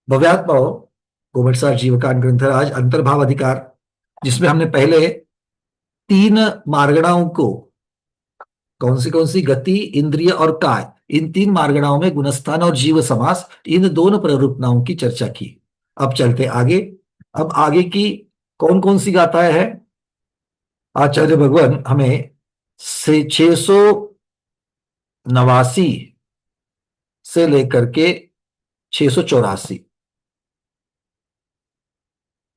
भव्यात्मा गोमटसार जीवकांड ग्रंथराज अंतर्भाव अधिकार, जिसमें हमने पहले तीन मार्गणाओं को, कौन सी गति, इंद्रिय और काय, इन तीन मार्गणाओं में गुणस्थान और जीव समास, इन दोनों प्ररूपणाओं की चर्चा की। अब चलते आगे। अब आगे की कौन कौन सी गाथाएं हैं? आचार्य भगवान हमें से 689 से लेकर के 684,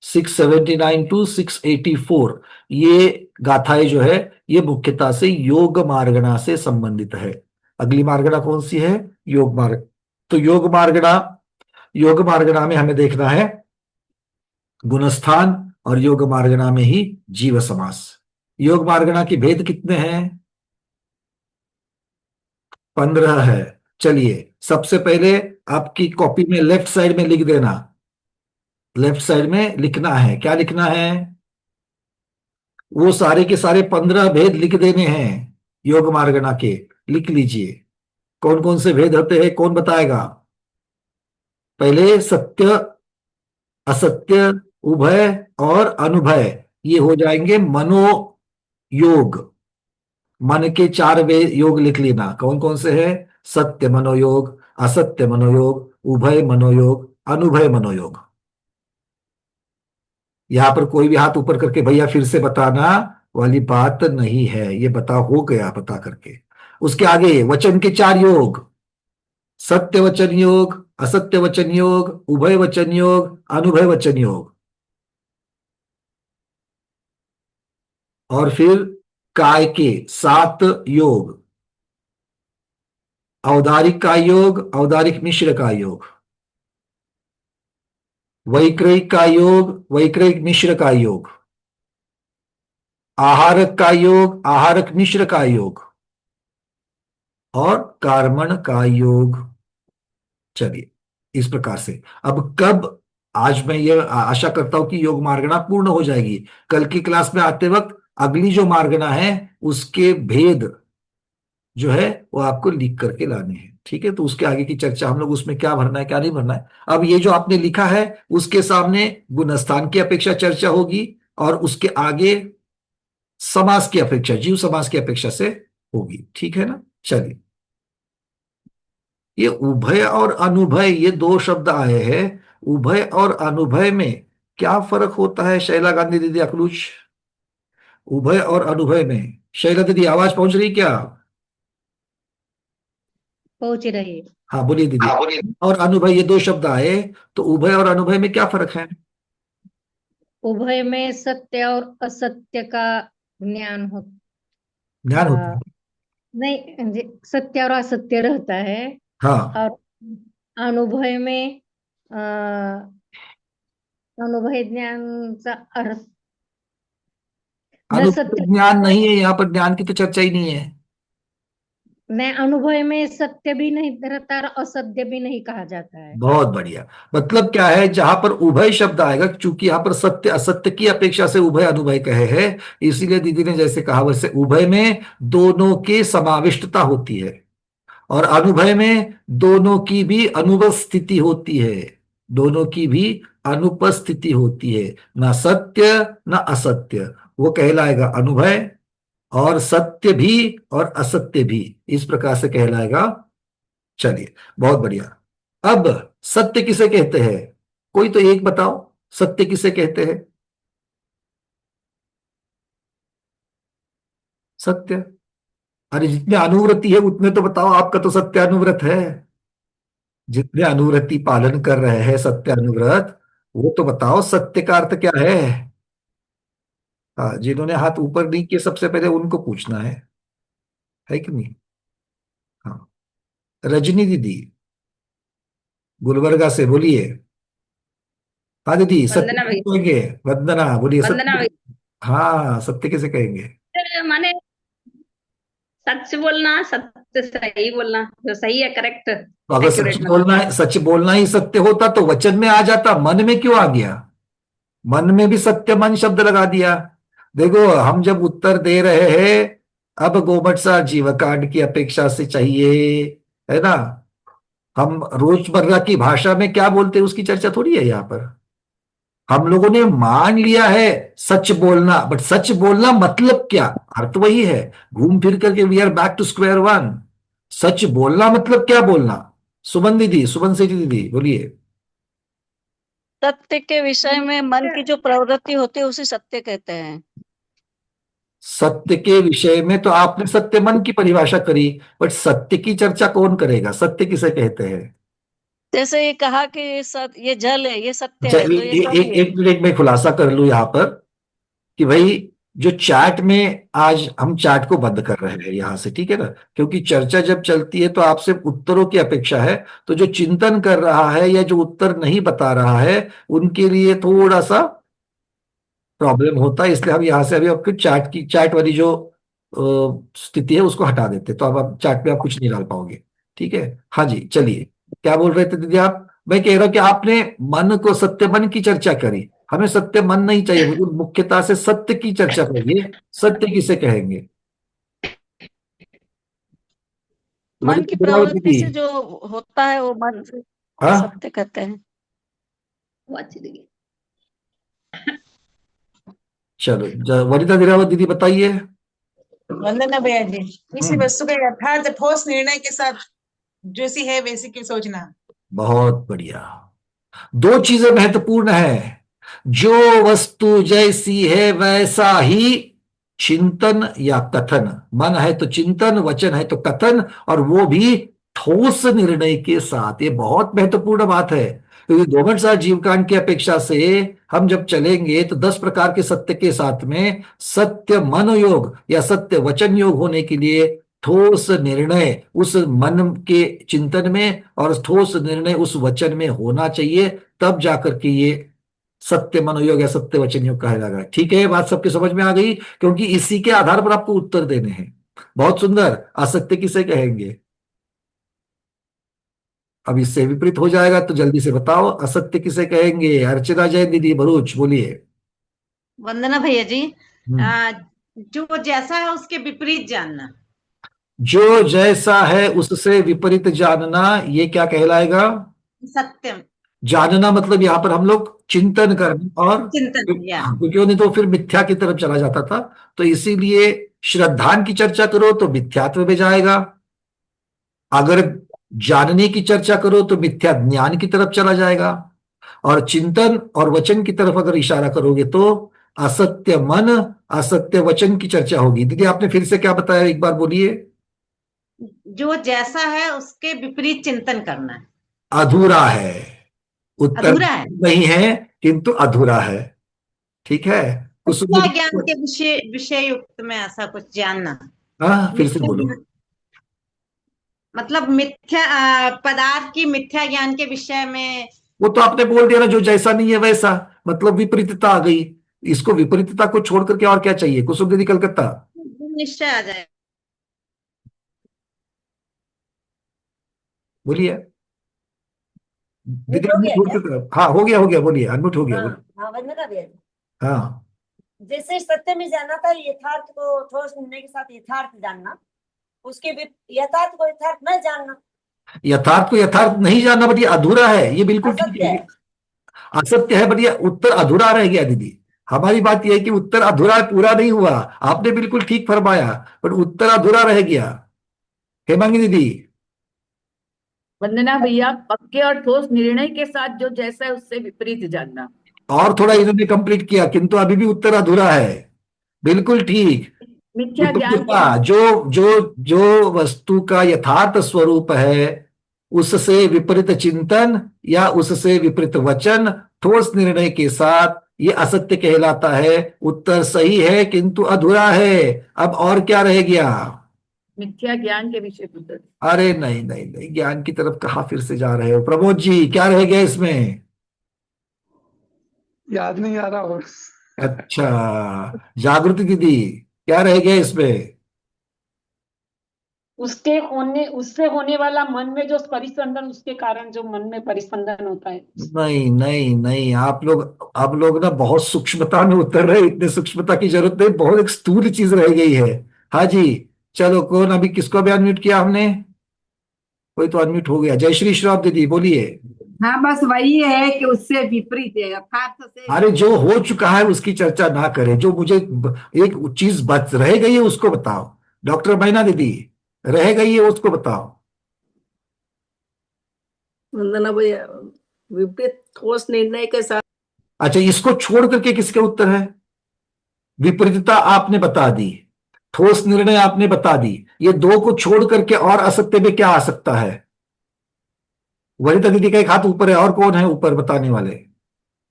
679 टू 684, ये गाथाएं जो है ये मुख्यतः से योग मार्गणा से संबंधित है। अगली मार्गणा कौन सी है? योग मार्ग। तो योग मार्गणा में हमें देखना है गुणस्थान, और योग मार्गणा में ही जीव समास। योग मार्गणा के भेद कितने हैं? 15 है। चलिए, सबसे पहले आपकी कॉपी में लेफ्ट साइड में लिख देना। लेफ्ट साइड में लिखना है, क्या लिखना है? वो सारे के सारे 15 भेद लिख देने हैं योग मार्गणा के। लिख लीजिए। कौन कौन से भेद होते हैं, कौन बताएगा? पहले सत्य, असत्य, उभय और अनुभय, ये हो जाएंगे मनोयोग। मन के चार वे योग लिख लेना। कौन कौन से हैं? सत्य मनोयोग, असत्य मनोयोग, उभय मनोयोग, अनुभय मनोयोग। यहां पर कोई भी हाथ ऊपर करके भैया फिर से बताना वाली बात नहीं है, ये बता हो गया बता करके। उसके आगे वचन के चार योग, सत्य वचन योग, असत्य वचन योग, उभय वचन योग, अनुभय वचन योग। और फिर काय के 7 योग, औदारिक का योग, औदारिक मिश्र का योग, वैक्रयिक का योग, वैक्रयिक मिश्र का योग, आहारक का योग, आहारक मिश्र का योग, और कार्मण का योग। चलिए, इस प्रकार से अब कब, आज मैं ये आशा करता हूं कि योग मार्गणा पूर्ण हो जाएगी। कल की क्लास में आते वक्त अगली जो मार्गणा है उसके भेद जो है वो आपको लिख करके लाने हैं, ठीक है? तो उसके आगे की चर्चा हम लोग उसमें क्या भरना है क्या नहीं भरना है। अब ये जो आपने लिखा है उसके सामने गुणस्थान की अपेक्षा चर्चा होगी, और उसके आगे समास की अपेक्षा, जीव समास की अपेक्षा से होगी, ठीक है ना? चलिए, ये उभय और अनुभय, ये दो शब्द आए हैं। उभय और अनुभय में क्या फर्क होता है शैला गांधी दीदी अकलूज? उभय और अनुभय में शैला दीदी आवाज पहुंच रही क्या? पहुंच रही। हाँ बोलिए दीदी। हाँ बोलिए। और अनुभय, ये दो शब्द आए, तो उभय और अनुभय में क्या फर्क है? उभय में सत्य और असत्य का ज्ञान हो। ज्ञान होता है। नहीं सत्य और असत्य रहता है। हाँ, और अनुभय में अ, अनुभय ज्ञान का अर्थ न अनुभव सत्य ज्ञान नहीं है, यहाँ पर ज्ञान की तो चर्चा ही नहीं है। न अनुभव में सत्य भी नहीं रहता और असत्य भी नहीं कहा जाता है। बहुत बढ़िया। मतलब क्या है, जहां पर उभय शब्द आएगा, चूंकि यहां पर सत्य असत्य की अपेक्षा से उभय अनुभय कहे हैं, इसीलिए दीदी ने जैसे कहा वैसे उभय में दोनों के समाविष्टता होती है, और अनुभय में दोनों की भी अनुपस्थिति होती है। दोनों की भी अनुपस्थिति होती है, ना सत्य ना असत्य, वो कहलाएगा अनुभय, और सत्य भी और असत्य भी इस प्रकार से कहलाएगा। चलिए, बहुत बढ़िया। अब सत्य किसे कहते हैं? कोई तो एक बताओ, सत्य किसे कहते हैं? सत्य। अरे जितने अनुव्रति है उतने तो बताओ, आपका तो सत्य अनुव्रत है। जितने अनुव्रति पालन कर रहे हैं सत्य अनुव्रत, वो तो बताओ सत्य का अर्थ क्या है? हाँ, जिन्होंने हाथ ऊपर नहीं किए सबसे पहले उनको पूछना है कि नहीं? हाँ, रजनी दीदी गुलबर्गा से बोलिए। हाँ दीदी, सत्य वंदना किसे भाई। कहेंगे? वंदना बोलिए, वंदना सत्य। भाई। हाँ, सत्य किसे कहेंगे? माने सच बोलना, सत्य सही बोलना, जो सही है, करेक्ट तो अगर एक्यूरेट मतलब। सच बोलना ही सत्य होता तो वचन में आ जाता, मन में क्यों आ गया? मन में भी सत्य मन शब्द लगा दिया। देखो, हम जब उत्तर दे रहे हैं, अब गोमट सार जीवकांड की अपेक्षा से चाहिए, है ना? हम रोजमर्रा की भाषा में क्या बोलते हैं उसकी चर्चा थोड़ी है यहाँ पर। हम लोगों ने मान लिया है सच बोलना, बट सच बोलना मतलब क्या, अर्थ वही है। घूम फिर करके we are back to square one. सच बोलना मतलब क्या बोलना? सुमन दीदी, सुमन सेठी दीदी बोलिए। सत्य के विषय में मन की जो प्रवृत्ति होती है उसे सत्य कहते हैं। सत्य के विषय में तो आपने सत्य मन की परिभाषा करी, बट सत्य की चर्चा कौन करेगा? सत्य किसे कहते हैं? जैसे ये कहा कि ये जल है, ये सत्य अच्छा, है, तो ये सही है। एक मिनट में खुलासा कर लूं यहाँ पर कि भाई, जो चैट में आज हम चैट को बंद कर रहे हैं यहां से, ठीक है ना, क्योंकि चर्चा जब चलती है तो आपसे उत्तरों की अपेक्षा है। तो जो चिंतन कर रहा है या जो उत्तर नहीं बता रहा है, उनके लिए थोड़ा सा प्रॉब्लम होता है। इसलिए हम यहाँ से अभी आपकी चैट वाली जो स्थिति है उसको हटा देते हैं। तो अब आप चैट में आप कुछ नहीं डाल पाओगे। ठीक है। हाँ जी, चलिए। क्या बोल रहे थे दीदी आप? मैं कह रहा हूं कि आपने मन को, सत्य मन की चर्चा करी। हमें सत्य मन नहीं चाहिए, मुझे मुख्यतः से सत्य की चर्चा करिए। सत्य किसे कहेंगे? मन की बताओ प्रवृत्ति दीदी। से जो होता है वो मन से हाँ, सत्य कहते हैं। वो अच्छी लगी। चलो वनिता दिरावत दीदी बताइए। वंदना भैया जी, किसी हम्म, वस्तु का यथार्थ ठोस निर्णय के साथ जैसी है वैसी की सोचना। बहुत बढ़िया। दो चीजें महत्वपूर्ण है। जो वस्तु जैसी है वैसा ही चिंतन या कथन। मन है तो चिंतन, वचन है तो कथन, और वो भी ठोस निर्णय के साथ। ये बहुत महत्वपूर्ण बात है, क्योंकि गोमट जीवकांड की अपेक्षा से हम जब चलेंगे तो 10 प्रकार के सत्य के साथ में सत्य मन योग या सत्य वचन योग होने के लिए ठोस निर्णय उस मन के चिंतन में और ठोस निर्णय उस वचन में होना चाहिए। तब जाकर के ये सत्य मनोयोग या सत्य वचन योग कहा जाएगा। ठीक है, ये बात सबके समझ में आ गई, क्योंकि इसी के आधार पर आपको उत्तर देने हैं। बहुत सुंदर। असत्य किसे कहेंगे? अब इससे विपरीत हो जाएगा तो जल्दी से बताओ, असत्य किसे कहेंगे? अर्चना जैन दीदी भरूच बोलिए। वंदना भैया जी, हम्म। जो जैसा है उसके विपरीत जानना। जो जैसा है उससे विपरीत जानना, ये क्या कहलाएगा? सत्यम। जानना मतलब यहां पर हम लोग चिंतन करना, और चिंतन या क्योंकि नहीं तो फिर मिथ्या की तरफ चला जाता था। तो इसीलिए श्रद्धान की चर्चा करो तो मिथ्यात्व में जाएगा। अगर जानने की चर्चा करो तो मिथ्या ज्ञान की तरफ चला जाएगा। और चिंतन और वचन की तरफ अगर इशारा करोगे तो असत्य मन, असत्य वचन की चर्चा होगी। दीदी आपने फिर से क्या बताया, एक बार बोलिए। जो जैसा है उसके विपरीत चिंतन करना है। अधूरा है। उत्तर अधूरा है। नहीं है, किंतु अधूरा है। ठीक है। कुसुम मिथ्या दीदी। ज्ञान के विषय विषय युक्त में ऐसा कुछ जानना। हाँ, फिर से मिथ्या बोलो। ज्ञान मतलब मिथ्या पदार्थ की मिथ्या ज्ञान के विषय में। वो तो आपने बोल दिया ना, जो जैसा नहीं है वैसा, मतलब विपरीतता आ गई। इसको विपरीतता को छोड़ करके और क्या चाहिए? कुसुम दीदी कलकत्ता निश्चय आ जाए। बोलिए। दीदी मिट हो अनम्यूट गया हो क्या? चुका है। हाँ, हो गया बोलिए, अनम्यूट हो गया हाँ बोलिए। हाँ, वंदना भैया जी। हाँ। जैसे सत्य में जानना था, यथार्थ को ठोस निर्णय के साथ यथार्थ जानना, उसके यथार्थ को यथार्थ न जानना यथार्थ को यथार्थ नहीं जानना, बट ये अधूरा है, ये बिल्कुल ठीक असत्य है। है। असत्य है, बट ये उत्तर अधूरा रह गया दीदी। हमारी बात यह है कि उत्तर अधूरा है, पूरा नहीं हुआ। आपने बिल्कुल ठीक फरमाया, बट उत्तर अधूरा रह गया। हेमांगी दीदी। वंदना भैया, पक्के और ठोस निर्णय के साथ जो जैसा है उससे विपरीत जानना। और थोड़ा इन्होंने कंप्लीट किया, किंतु अभी भी उत्तर अधूरा है। बिल्कुल ठीक। मिथ्या ज्ञान के विपरीतता, जो जो जो वस्तु का यथार्थ स्वरूप है उससे विपरीत चिंतन या उससे विपरीत वचन ठोस निर्णय के साथ, ये असत्य कहलाता है। उत्तर सही है, किंतु अधूरा है। अब और क्या रह गया? मिथ्या ज्ञान के विषय पुत्र। अरे नहीं नहीं नहीं, ज्ञान की तरफ कहाँ फिर से जा रहे हो प्रमोद जी? क्या रह गया इसमें? याद नहीं आ रहा और अच्छा, जागृति दीदी, क्या रह गया इसमें? उससे होने वाला मन में जो परिस्पंदन, उसके कारण जो मन में परिस्पंदन होता है। नहीं नहीं नहीं, आप लोग ना बहुत सूक्ष्मता में उतर रहे। इतने सूक्ष्मता की जरूरत नहीं, बहुत एक स्थूल चीज रह गई है। हाँ जी। चलो, कौन अभी किसको भी अनम्यूट किया हमने? कोई तो अनम्यूट हो गया। जय श्री श्राप दीदी बोलिए। हाँ, बस वही है कि उससे विपरीत है, यथार्थ से। अरे जो हो चुका है उसकी चर्चा ना करें, जो मुझे एक चीज बच रह गई है उसको बताओ। डॉक्टर मैना दीदी, रह गई है उसको बताओ। वंदना भैया, विपरीत ठोस निर्णय के साथ। अच्छा, इसको छोड़ करके किसके उत्तर है? विपरीतता आपने बता दी, ठोस निर्णय आपने बता दी, ये दो को छोड़ करके और असत्य में क्या आ सकता है? वनिता दीदी का एक हाथ ऊपर है, और कौन है ऊपर बताने वाले?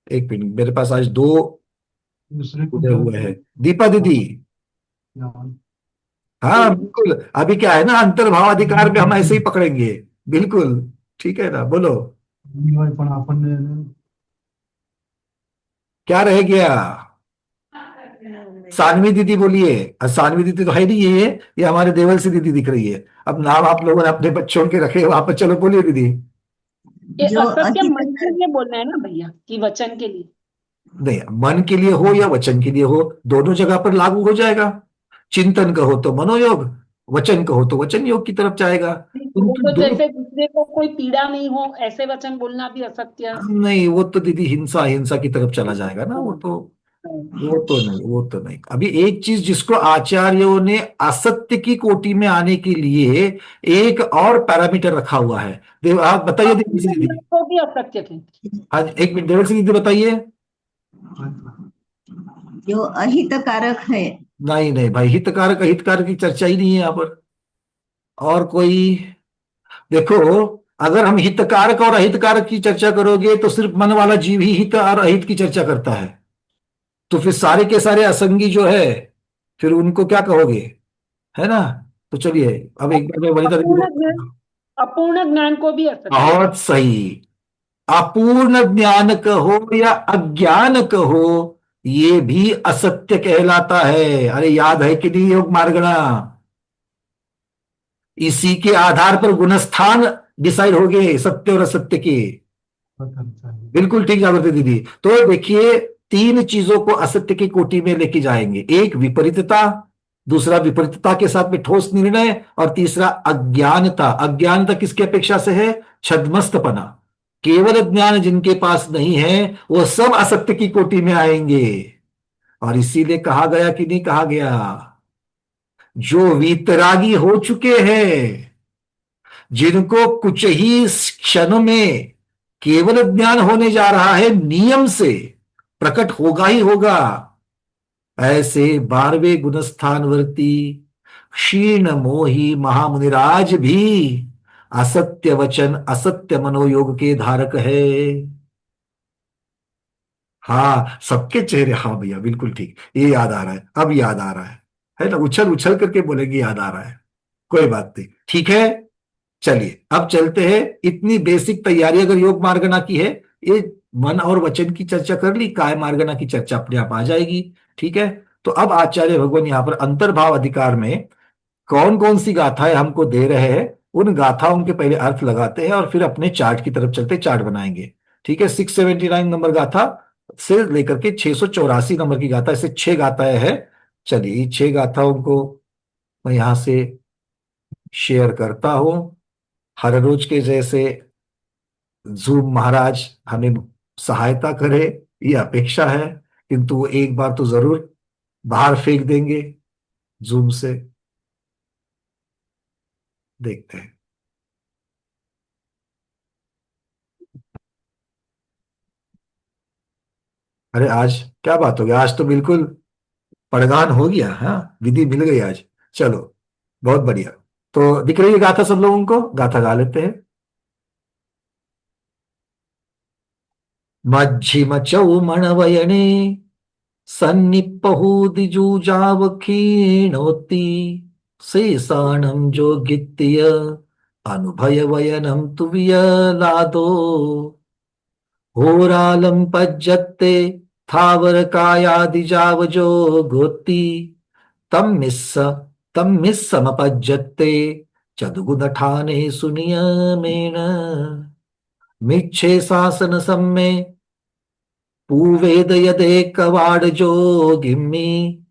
एक मिनट, मेरे पास आज दो उदय हुए हैं। दीपा दीदी, हाँ बिल्कुल, अभी क्या है ना, अंतर्भाव अधिकार में हम ऐसे ही पकड़ेंगे। बिल्कुल ठीक है ना, बोलो क्या रह गया? सानवी दीदी बोलिए। सानवी दीदी तो है नहीं, ये हमारे देवल से दीदी दिख रही है। अब नाम आप लोगों ने अपने बच्चों के रखे वहां पर, चलो बोलिए दीदी। ये जो असत्य मन अहित के लिए बोलना है ना भैया, कि वचन के लिए? नहीं, मन के लिए हो या वचन के लिए हो, दोनों जगह पर लागू हो जाएगा। चिंतन कहो तो मनोयोग, वचन कहो तो वचन योग की तरफ जाएगा। वो उनकी तो दो, जैसे दूसरे को कोई पीड़ा नहीं हो ऐसे वचन बोलना भी असत्य। नहीं वो तो दीदी हिंसा हिंसा की तरफ चला जाएगा ना, वो तो नहीं। अभी एक चीज जिसको आचार्यों ने असत्य की कोटि में आने के लिए एक और पैरामीटर रखा हुआ है। देव आप बताइए देवल से दीदी। को भी असत्य थे। हाँ एक मिनट, देवल से दीदी बताइए। जो अहित कारक है। नहीं नहीं भाई, हितकारक अहितकारक की चर्चा ही नहीं है यहाँ पर। और कोई, देखो, अगर हम हितकारक और अहितकारक की चर्चा करोगे तो सिर्फ मन वाला जीव ही हित और अहित की चर्चा करता है, तो फिर सारे के सारे असंगी जो है फिर उनको क्या कहोगे, है ना? तो चलिए अब एक बार मैं वनिता दीदी अपूर्ण ज्ञान, को। अपूर्ण ज्ञान को भी असत्य। बहुत सही। अपूर्ण ज्ञान कहो या अज्ञान कहो, ये भी असत्य कहलाता है। अरे याद है कि नहीं योग मार्गणा? इसी के आधार पर गुणस्थान डिसाइड हो गए सत्य और असत्य के। बिल्कुल ठीक जागृति दीदी। तो देखिए, तीन चीजों को असत्य की कोटि में लेके जाएंगे। एक विपरीतता, दूसरा विपरीतता के साथ में ठोस निर्णय, और तीसरा अज्ञानता। अज्ञानता किसकी अपेक्षा से है? छद्मस्तपना। केवल ज्ञान जिनके पास नहीं है वो सब असत्य की कोटि में आएंगे। और इसीलिए कहा गया कि नहीं कहा गया, जो वीतरागी हो चुके हैं, जिनको कुछ ही क्षण में केवल ज्ञान होने जा रहा है, नियम से प्रकट होगा ही होगा, ऐसे 12वें गुणस्थानवर्ती क्षीण मोही महामुनिराज भी असत्य वचन असत्य मनोयोग के धारक है। हाँ सबके चेहरे, हाँ भैया बिल्कुल ठीक, ये याद आ रहा है, अब याद आ रहा है ना? उछल उछल करके बोलेंगे याद आ रहा है, कोई बात नहीं, ठीक है। चलिए अब चलते हैं। इतनी बेसिक तैयारी अगर योग मार्गना की है, ये मन और वचन की चर्चा कर ली, काय मार्गना की चर्चा अपने आप आ जाएगी। ठीक है, तो अब आचार्य भगवान यहाँ पर अंतर्भाव अधिकार में कौन कौन सी गाथाएं हमको दे रहे हैं, उन गाथाओं के पहले अर्थ लगाते हैं और फिर अपने चार्ट की तरफ चलते, चार्ट बनाएंगे। ठीक है, 679 नंबर गाथा से लेकर के 684 नंबर की गाथा, ऐसे 6 गाथाएं हैं। चलिए 6 गाथाओं को मैं यहां से शेयर करता हूं। हर रोज के जैसे जूम महाराज हमें सहायता करे, ये अपेक्षा है, किंतु वो एक बार तो जरूर बाहर फेंक देंगे जूम से। देखते हैं। अरे आज क्या बात हो गई, आज तो बिल्कुल पड़गान हो गया। हाँ विधि मिल गई आज। चलो बहुत बढ़िया। तो दिख रही है गाथा सब लोगों को? गाथा गा लेते हैं। मज्झिम चौमणवयने सन्निपहुदिजूजाव क्षीणोति शेषाणं जोगित्य अनुभयवयनं तु वियलादो होरालं पज्जत्ते थावरकायादिजावजो गोत्ति तम्मिस्समपज्जत्ते चदुगुणठाने सुनियमेन मिच्छे शासन सम्मे पूवेद यदे कवाड़ जो गिम्मी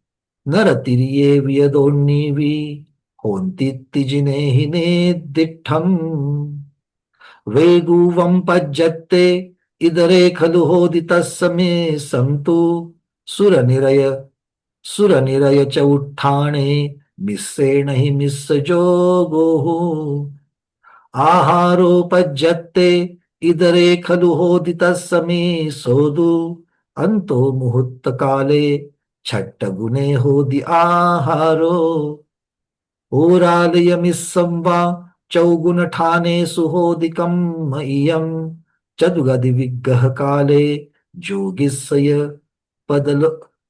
नरतिरिये वियदोन्नीवि होन्तीत्ति जिनेहिने दिट्ठम् वेगुवं पज्जत्ते इदरे खलु होदितः समे सन्तु सुरनिरय सुरनिरय च उत्थाने मिस्सेण हि मिस्सजोगोः आहारोपज्जत्ते इदरे खलु होदितः समे सोदु अंतो मुहूर्त काले छट्ट गुणे होदि आहारो होरालयमिस्सं वा चौगुण ठाने सुहोदिकं मह्यं चतुगदि विग्रह काले जोगिस्सय पदल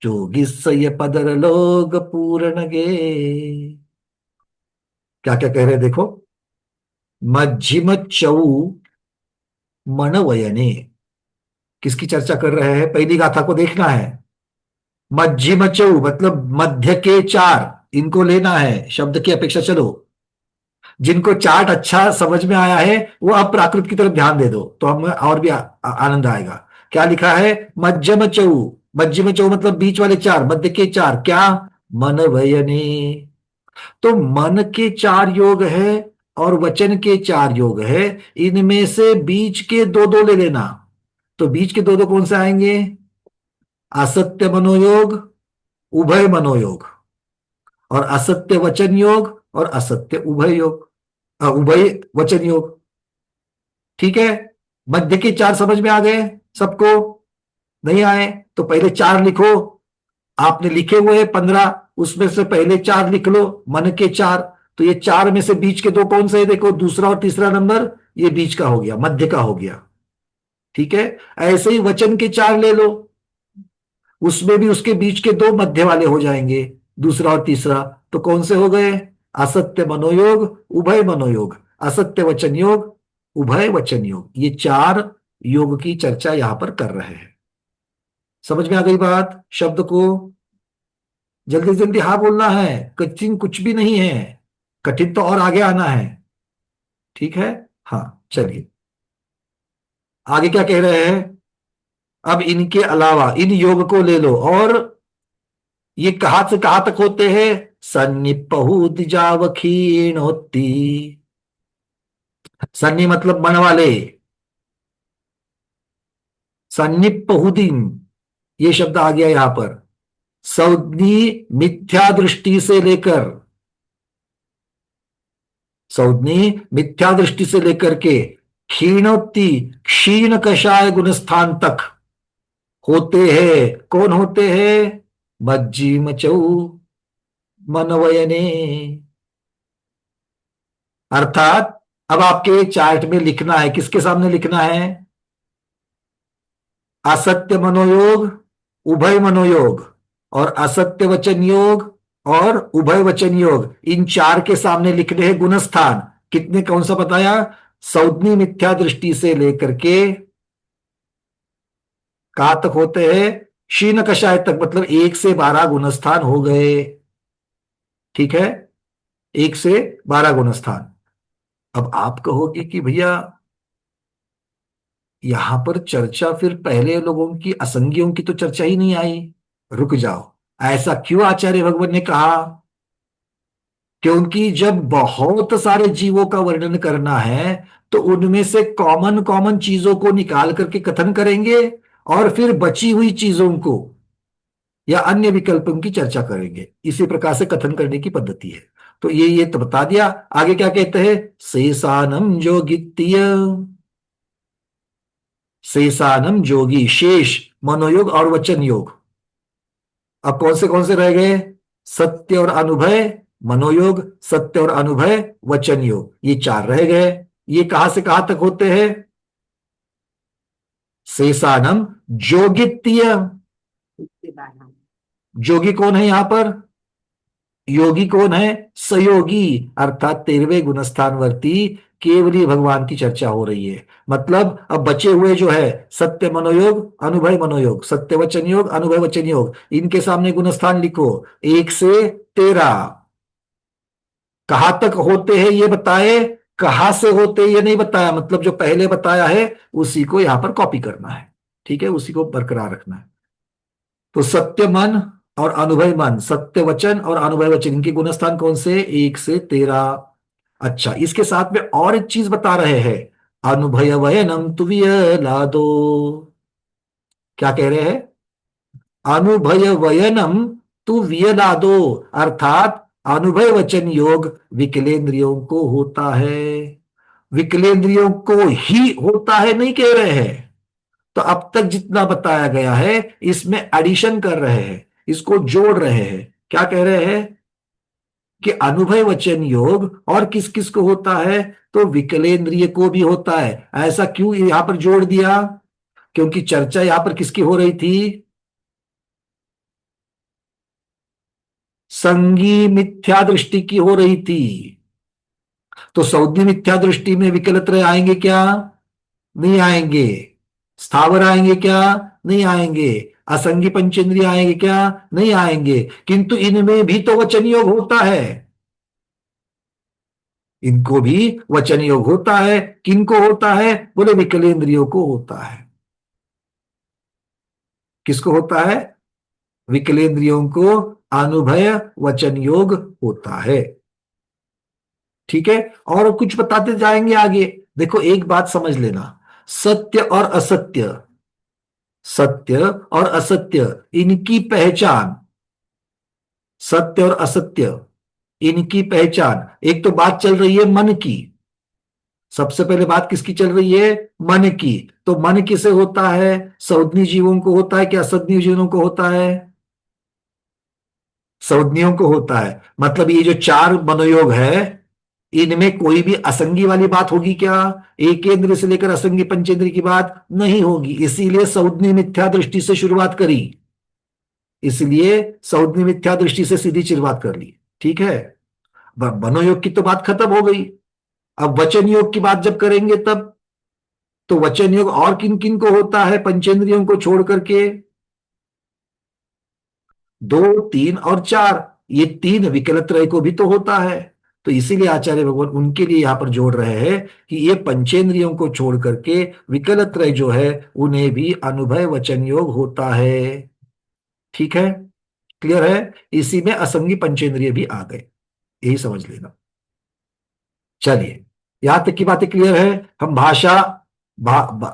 जोगिस्सय पदरलोग पूरणगे। क्या क्या कह रहे हैं देखो। मज्जिम चौ मनवयने, किसकी चर्चा कर रहे हैं? पहली गाथा को देखना है। मज्जिम चौ मतलब मध्य के चार, इनको लेना है शब्द की अपेक्षा। चलो, जिनको चार्ट अच्छा समझ में आया है वो अब प्राकृत की तरफ ध्यान दे दो तो हमें और भी आनंद आएगा। क्या लिखा है? मज्जम चौ, मज्जिम चौ मतलब बीच वाले चार, मध्य के चार। क्या? मन वयने। तो मन के चार योग है और वचन के चार योग है, इनमें से बीच के दो दो ले लेना। तो बीच के दो दो कौन से आएंगे? असत्य मनोयोग, उभय मनोयोग, और असत्य वचन योग और असत्य उभय योग, उभय वचन योग। ठीक है, मध्य के चार समझ में आ गए सबको? नहीं आए तो पहले चार लिखो। आपने लिखे हुए हैं 15, उसमें से पहले चार लिख लो, मन के चार। तो ये चार में से बीच के दो कौन से है? देखो, दूसरा और तीसरा नंबर ये बीच का हो गया, मध्य का हो गया। ठीक है, ऐसे ही वचन के चार ले लो, उसमें भी उसके बीच के दो मध्य वाले हो जाएंगे, दूसरा और तीसरा। तो कौन से हो गए? असत्य मनोयोग, उभय मनोयोग, असत्य वचन योग, उभय वचन योग। ये चार योग की चर्चा यहां पर कर रहे हैं। समझ में आ गई बात? शब्द को जल्दी जल्दी हाँ बोलना है, कठिन कुछ भी नहीं है, कठिन तो और आगे आना है। ठीक है, हाँ चलिए आगे क्या कह रहे हैं। अब इनके अलावा इन योग को ले लो, और ये कहां से कहां तक होते हैं? सन्निपहुत जावखीण होती। सन्नि मतलब मन वाले, सन्निपहुदिन ये शब्द आ गया यहां पर। सौदनी मिथ्या दृष्टि से लेकर, सौदनी मिथ्या दृष्टि से लेकर के क्षीणोत्ति क्षीण कषाय गुणस्थान तक होते हैं। कौन होते हैं? मज्जिम चौ मनवयने। अर्थात अब आपके चार्ट में लिखना है, किसके सामने लिखना है? असत्य मनोयोग, उभय मनोयोग, और असत्य वचन योग और उभय वचन योग, इन चार के सामने लिखने हैं गुणस्थान। कितने? कौन सा बताया? सौदनी मिथ्या दृष्टि से लेकर के कहां तक होते हैं? क्षीण कषाय तक, मतलब 1 से 12 गुणस्थान हो गए। ठीक है, 1 से 12 गुणस्थान। अब आप कहोगे कि भैया यहां पर चर्चा फिर पहले लोगों की असंगियों की तो चर्चा ही नहीं आई। रुक जाओ, ऐसा क्यों आचार्य भगवान ने कहा? क्योंकि जब बहुत सारे जीवों का वर्णन करना है तो उनमें से कॉमन कॉमन चीजों को निकाल करके कथन करेंगे, और फिर बची हुई चीजों को या अन्य विकल्पों की चर्चा करेंगे। इसी प्रकार से कथन करने की पद्धति है। तो ये तो बता दिया। आगे क्या कहते हैं? शेषानम जोगित्य, शेषानम जोगी, शेष मनोयोग और वचन योग। अब कौन से रह गए? सत्य और अनुभय मनोयोग, सत्य और अनुभय वचन योग, ये 4 रह गए। ये कहां से कहां तक होते हैं? शेषानम जोगित्य। जोगी कौन है यहां पर? योगी कौन है? सयोगी, अर्थात 13वें गुणस्थानवर्ती केवली भगवान की चर्चा हो रही है। मतलब अब बचे हुए जो है सत्य मनोयोग, अनुभय मनोयोग, सत्य वचन योग, अनुभय वचन योग, इनके सामने गुणस्थान लिखो 1 से 13। कहां तक होते हैं ये बताए, कहां से होते ये नहीं बताया। मतलब जो पहले बताया है उसी को यहां पर कॉपी करना है। ठीक है, उसी को बरकरार रखना है। तो सत्य मन, और अनुभय मन, सत्य वचन और अनुभय वचन, इनके गुणस्थान कौन से? 1 से 13। अच्छा, इसके साथ में और एक चीज बता रहे हैं, अनुभय वयनम तुवियलादो। क्या कह रहे हैं? अनुभय वयनम तु वियलादो, अर्थात अनुभय वचन योग विकलेंद्रियों को होता है, विकलेंद्रियों को ही होता है नहीं कह रहे हैं। तो अब तक जितना बताया गया है इसमें एडिशन कर रहे हैं, इसको जोड़ रहे हैं। क्या कह रहे हैं? कि अनुभय वचन योग और किस किस को होता है? तो विकलेंद्रिय को भी होता है। ऐसा क्यों यहां पर जोड़ दिया? क्योंकि चर्चा यहां पर किसकी हो रही थी? संगी मिथ्या दृष्टि की हो रही थी। तो सौदी मिथ्या दृष्टि में विकलत्रय आएंगे क्या? नहीं आएंगे। स्थावर आएंगे क्या? नहीं आएंगे। असंगी पंचेंद्रिय आएंगे क्या? नहीं आएंगे। किंतु इनमें भी तो वचन योग होता है, इनको भी वचन योग होता है। किनको होता है? बोले विकलेंद्रियों को होता है। किसको होता है? विकलेंद्रियों को अनुभय वचन योग होता है। ठीक है, और कुछ बताते जाएंगे आगे। देखो एक बात समझ लेना, सत्य और असत्य, सत्य और असत्य इनकी पहचान, सत्य और असत्य इनकी पहचान, एक तो बात चल रही है मन की। सबसे पहले बात किसकी चल रही है? मन की। तो मन किसे होता है? संज्ञी जीवों को होता है कि असंज्ञी जीवों को होता है? संज्ञियों को होता है। मतलब ये जो 4 मनोयोग है इनमें कोई भी असंगी वाली बात होगी क्या? एकेंद्र से लेकर असंगी पंचेंद्र की बात नहीं होगी। इसीलिए संज्ञी मिथ्या दृष्टि से शुरुआत करी, इसलिए संज्ञी मिथ्या दृष्टि से सीधी शुरुआत कर ली। ठीक है, मनोयोग की तो बात खत्म हो गई। अब वचन योग की बात जब करेंगे तब, तो वचन योग और किन किन को होता है पंचेंद्रियों को छोड़ करके? 2, 3 और 4, ये 3 विकलत्रय को भी तो होता है। तो इसीलिए आचार्य भगवान उनके लिए यहां पर जोड़ रहे हैं कि ये पंचेंद्रियों को छोड़ करके विकलत्रय जो है उन्हें भी अनुभय वचन योग होता है। ठीक है, क्लियर है? इसी में असंगी पंचेंद्रिय भी आ गए, यही समझ लेना। चलिए, यहां तक की बातें क्लियर है। हम भाषा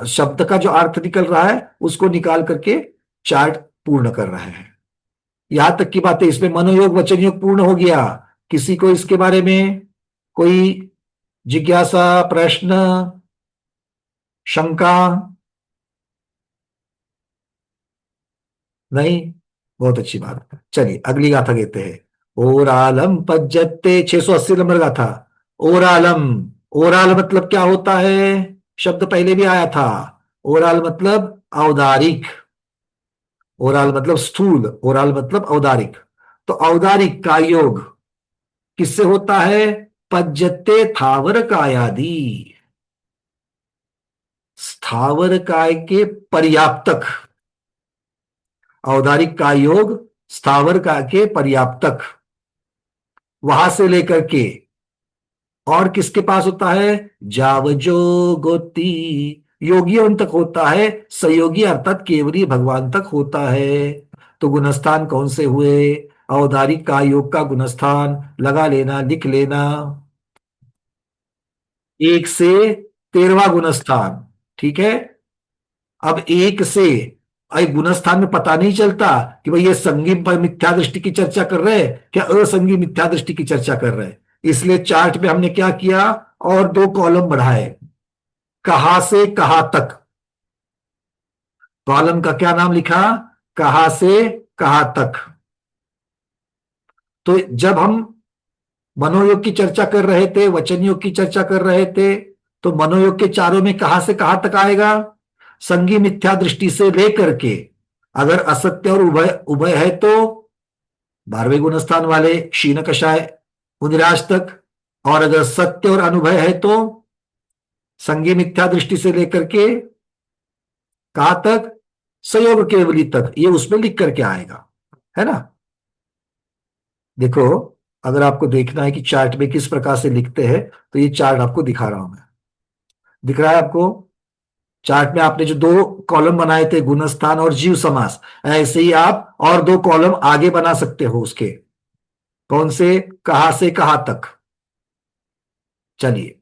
शब्द का जो अर्थ निकल रहा है उसको निकाल करके चार्ट पूर्ण कर रहे हैं। यहां तक की बातें, इसमें मनोयोग वचन योग पूर्ण हो गया। किसी को इसके बारे में कोई जिज्ञासा, प्रश्न, शंका? नहीं? बहुत अच्छी बात है। चलिए अगली गाथा लेते हैं। ओरालम पज्जते, 680 नंबर गाथा। ओरालम, ओराल मतलब क्या होता है? शब्द पहले भी आया था। ओराल मतलब औदारिक, ओराल मतलब स्थूल, ओराल मतलब औदारिक। तो औदारिक का योग किससे होता है? पज्जते थावर कायादि, स्थावर काय के पर्याप्तक। औदारिक का योग स्थावर काय के पर्याप्तक, वहां से लेकर के और किसके पास होता है? जावजो गोती, योगियों तक होता है। सहयोगी अर्थात केवली भगवान तक होता है। तो गुणस्थान कौन से हुए? औदारिक का योग का गुणस्थान लगा लेना, लिख लेना, 1 से 13वां गुणस्थान। ठीक है, अब 1 से गुणस्थान में पता नहीं चलता कि भाई ये संगी पर मिथ्या दृष्टि की चर्चा कर रहे हैं क्या असंगी मिथ्या दृष्टि की चर्चा कर रहे हैं। इसलिए चार्ट में हमने क्या किया, और 2 कॉलम बढ़ाए, कहां से कहां तक। कॉलम का क्या नाम लिखा? कहां से कहां तक। तो जब हम मनोयोग की चर्चा कर रहे थे, वचन योग की चर्चा कर रहे थे, तो मनोयोग के चारों में कहां से कहां तक आएगा? संगी मिथ्या दृष्टि से लेकर के, अगर असत्य और उभय उभय है तो 12वें गुणस्थान वाले क्षीण कषाय उनिराज तक, और अगर सत्य और अनुभय है तो संगी मिथ्या दृष्टि से लेकर के कहां तक? संयोग केवली तक। ये उसमें लिख करके आएगा, है ना। देखो, अगर आपको देखना है कि चार्ट में किस प्रकार से लिखते हैं तो ये चार्ट आपको दिखा रहा हूं मैं। दिख रहा है आपको? चार्ट में आपने जो 2 कॉलम बनाए थे, गुणस्थान और जीव समास, ऐसे ही आप और 2 कॉलम आगे बना सकते हो उसके। कौन से? कहां से कहां तक। चलिए,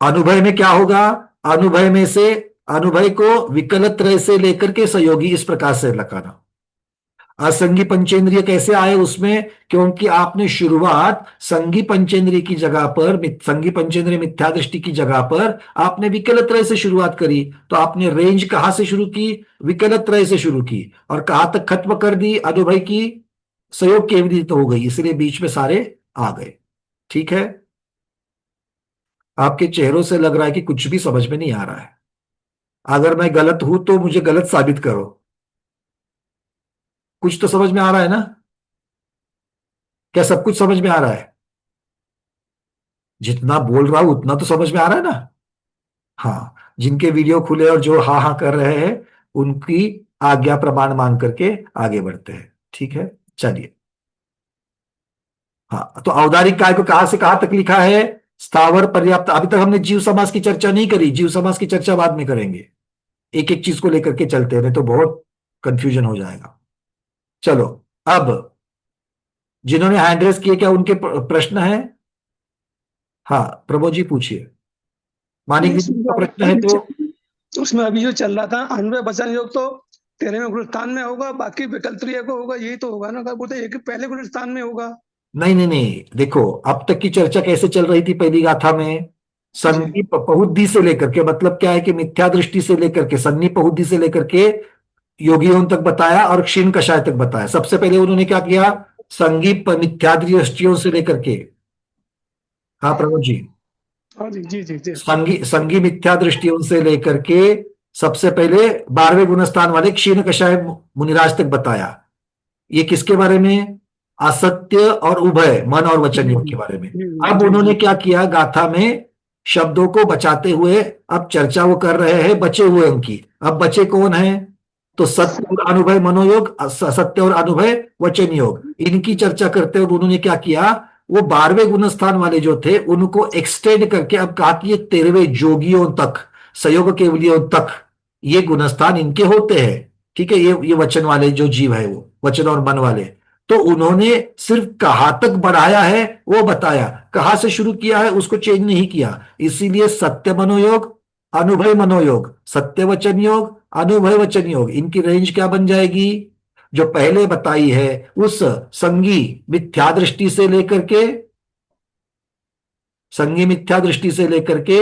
अनुभय में क्या होगा? अनुभय में से अनुभय को विकलत्रय से लेकर के सहयोगी इस प्रकार से लगाना। असंगी पंचेंद्रिय कैसे आए उसमें? क्योंकि आपने शुरुआत संगी पंचेंद्रिय की जगह पर, संगी पंचेंद्रिय मिथ्या दृष्टि की जगह पर आपने विकलत्रय से शुरुआत करी, तो आपने रेंज कहां से शुरू की? विकलत्रय से शुरू की, और कहां तक खत्म कर दी? अनुभय की सहयोग केवली तो हो गई, इसलिए बीच में सारे आ गए। ठीक है, आपके चेहरों से लग रहा है कि कुछ भी समझ में नहीं आ रहा है। अगर मैं गलत हूं तो मुझे गलत साबित करो। कुछ तो समझ में आ रहा है ना? क्या सब कुछ समझ में आ रहा है? जितना बोल रहा हूं उतना तो समझ में आ रहा है ना? हाँ, जिनके वीडियो खुले और जो हाँ हाँ कर रहे हैं उनकी आज्ञा प्रमाण मान करके आगे बढ़ते हैं। ठीक है, चलिए। हाँ, तो औदारिक काय को कहां से कहां तक लिखा है? स्थावर पर्याप्त। अभी तक हमने जीव समास की चर्चा नहीं करी, जीव समास की चर्चा बाद में करेंगे। एक एक चीज को लेकर के चलते हैं, नहीं तो बहुत कंफ्यूजन हो जाएगा। चलो, अब जिन्होंने हैंड रेस किए, क्या उनके प्रश्न है? हाँ, प्रभु जी पूछिए। मानिक जी का प्रश्न है तो उसमें अभी जो चल रहा था अन्वय वचन योग तो 13वें गुणस्थान में होगा, बाकी विकल्पत्रिय को होगा, यही तो होगा ना? वो तो एक पहले गुणस्थान में होगा। नहीं नहीं नहीं, देखो अब तक की चर्चा कैसे चल रही थी पहली गाथा में? सन्नी पहुद्धि से लेकर के, मतलब क्या है कि मिथ्या दृष्टि से लेकर के, सन्नी पहुद्धि से लेकर के योगियों तक बताया और क्षीण कषाय तक बताया। सबसे पहले उन्होंने क्या किया? संगी मिथ्या दृष्टियों से लेकर के। हाँ प्रभु जी। हाँ जी जी जी जी। संगी मिथ्या दृष्टियों से लेकर के सबसे पहले 12वें गुणस्थान वाले क्षीण कषाय मुनिराज तक बताया। ये किसके बारे में? असत्य और उभय, मन और वचन योग के बारे में। अब उन्होंने क्या किया? गाथा में शब्दों को बचाते हुए अब चर्चा वो कर रहे हैं बचे हुए उनकी। अब बचे कौन है? तो सत्य और अनुभव मनोयोग, सत्य और अनुभव वचन योग, इनकी चर्चा करते हुए उन्होंने क्या किया? वो 12वें गुणस्थान वाले जो थे उनको एक्सटेंड करके अब कहा कि ये 13वें जोगियों तक, सहयोग केवलियों तक ये गुणस्थान इनके होते हैं। ठीक है, ये वचन वाले जो जीव है, वो वचन और मन वाले, तो उन्होंने सिर्फ कहां तक बढ़ाया है वो बताया, कहां से शुरू किया है उसको चेंज नहीं किया। इसीलिए सत्य मनोयोग, अनुभव मनोयोग, सत्य वचन योग, अनुभव वचन योग, इनकी रेंज क्या बन जाएगी? जो पहले बताई है उस संगी मिथ्या दृष्टि से लेकर के, संगी मिथ्या दृष्टि से लेकर के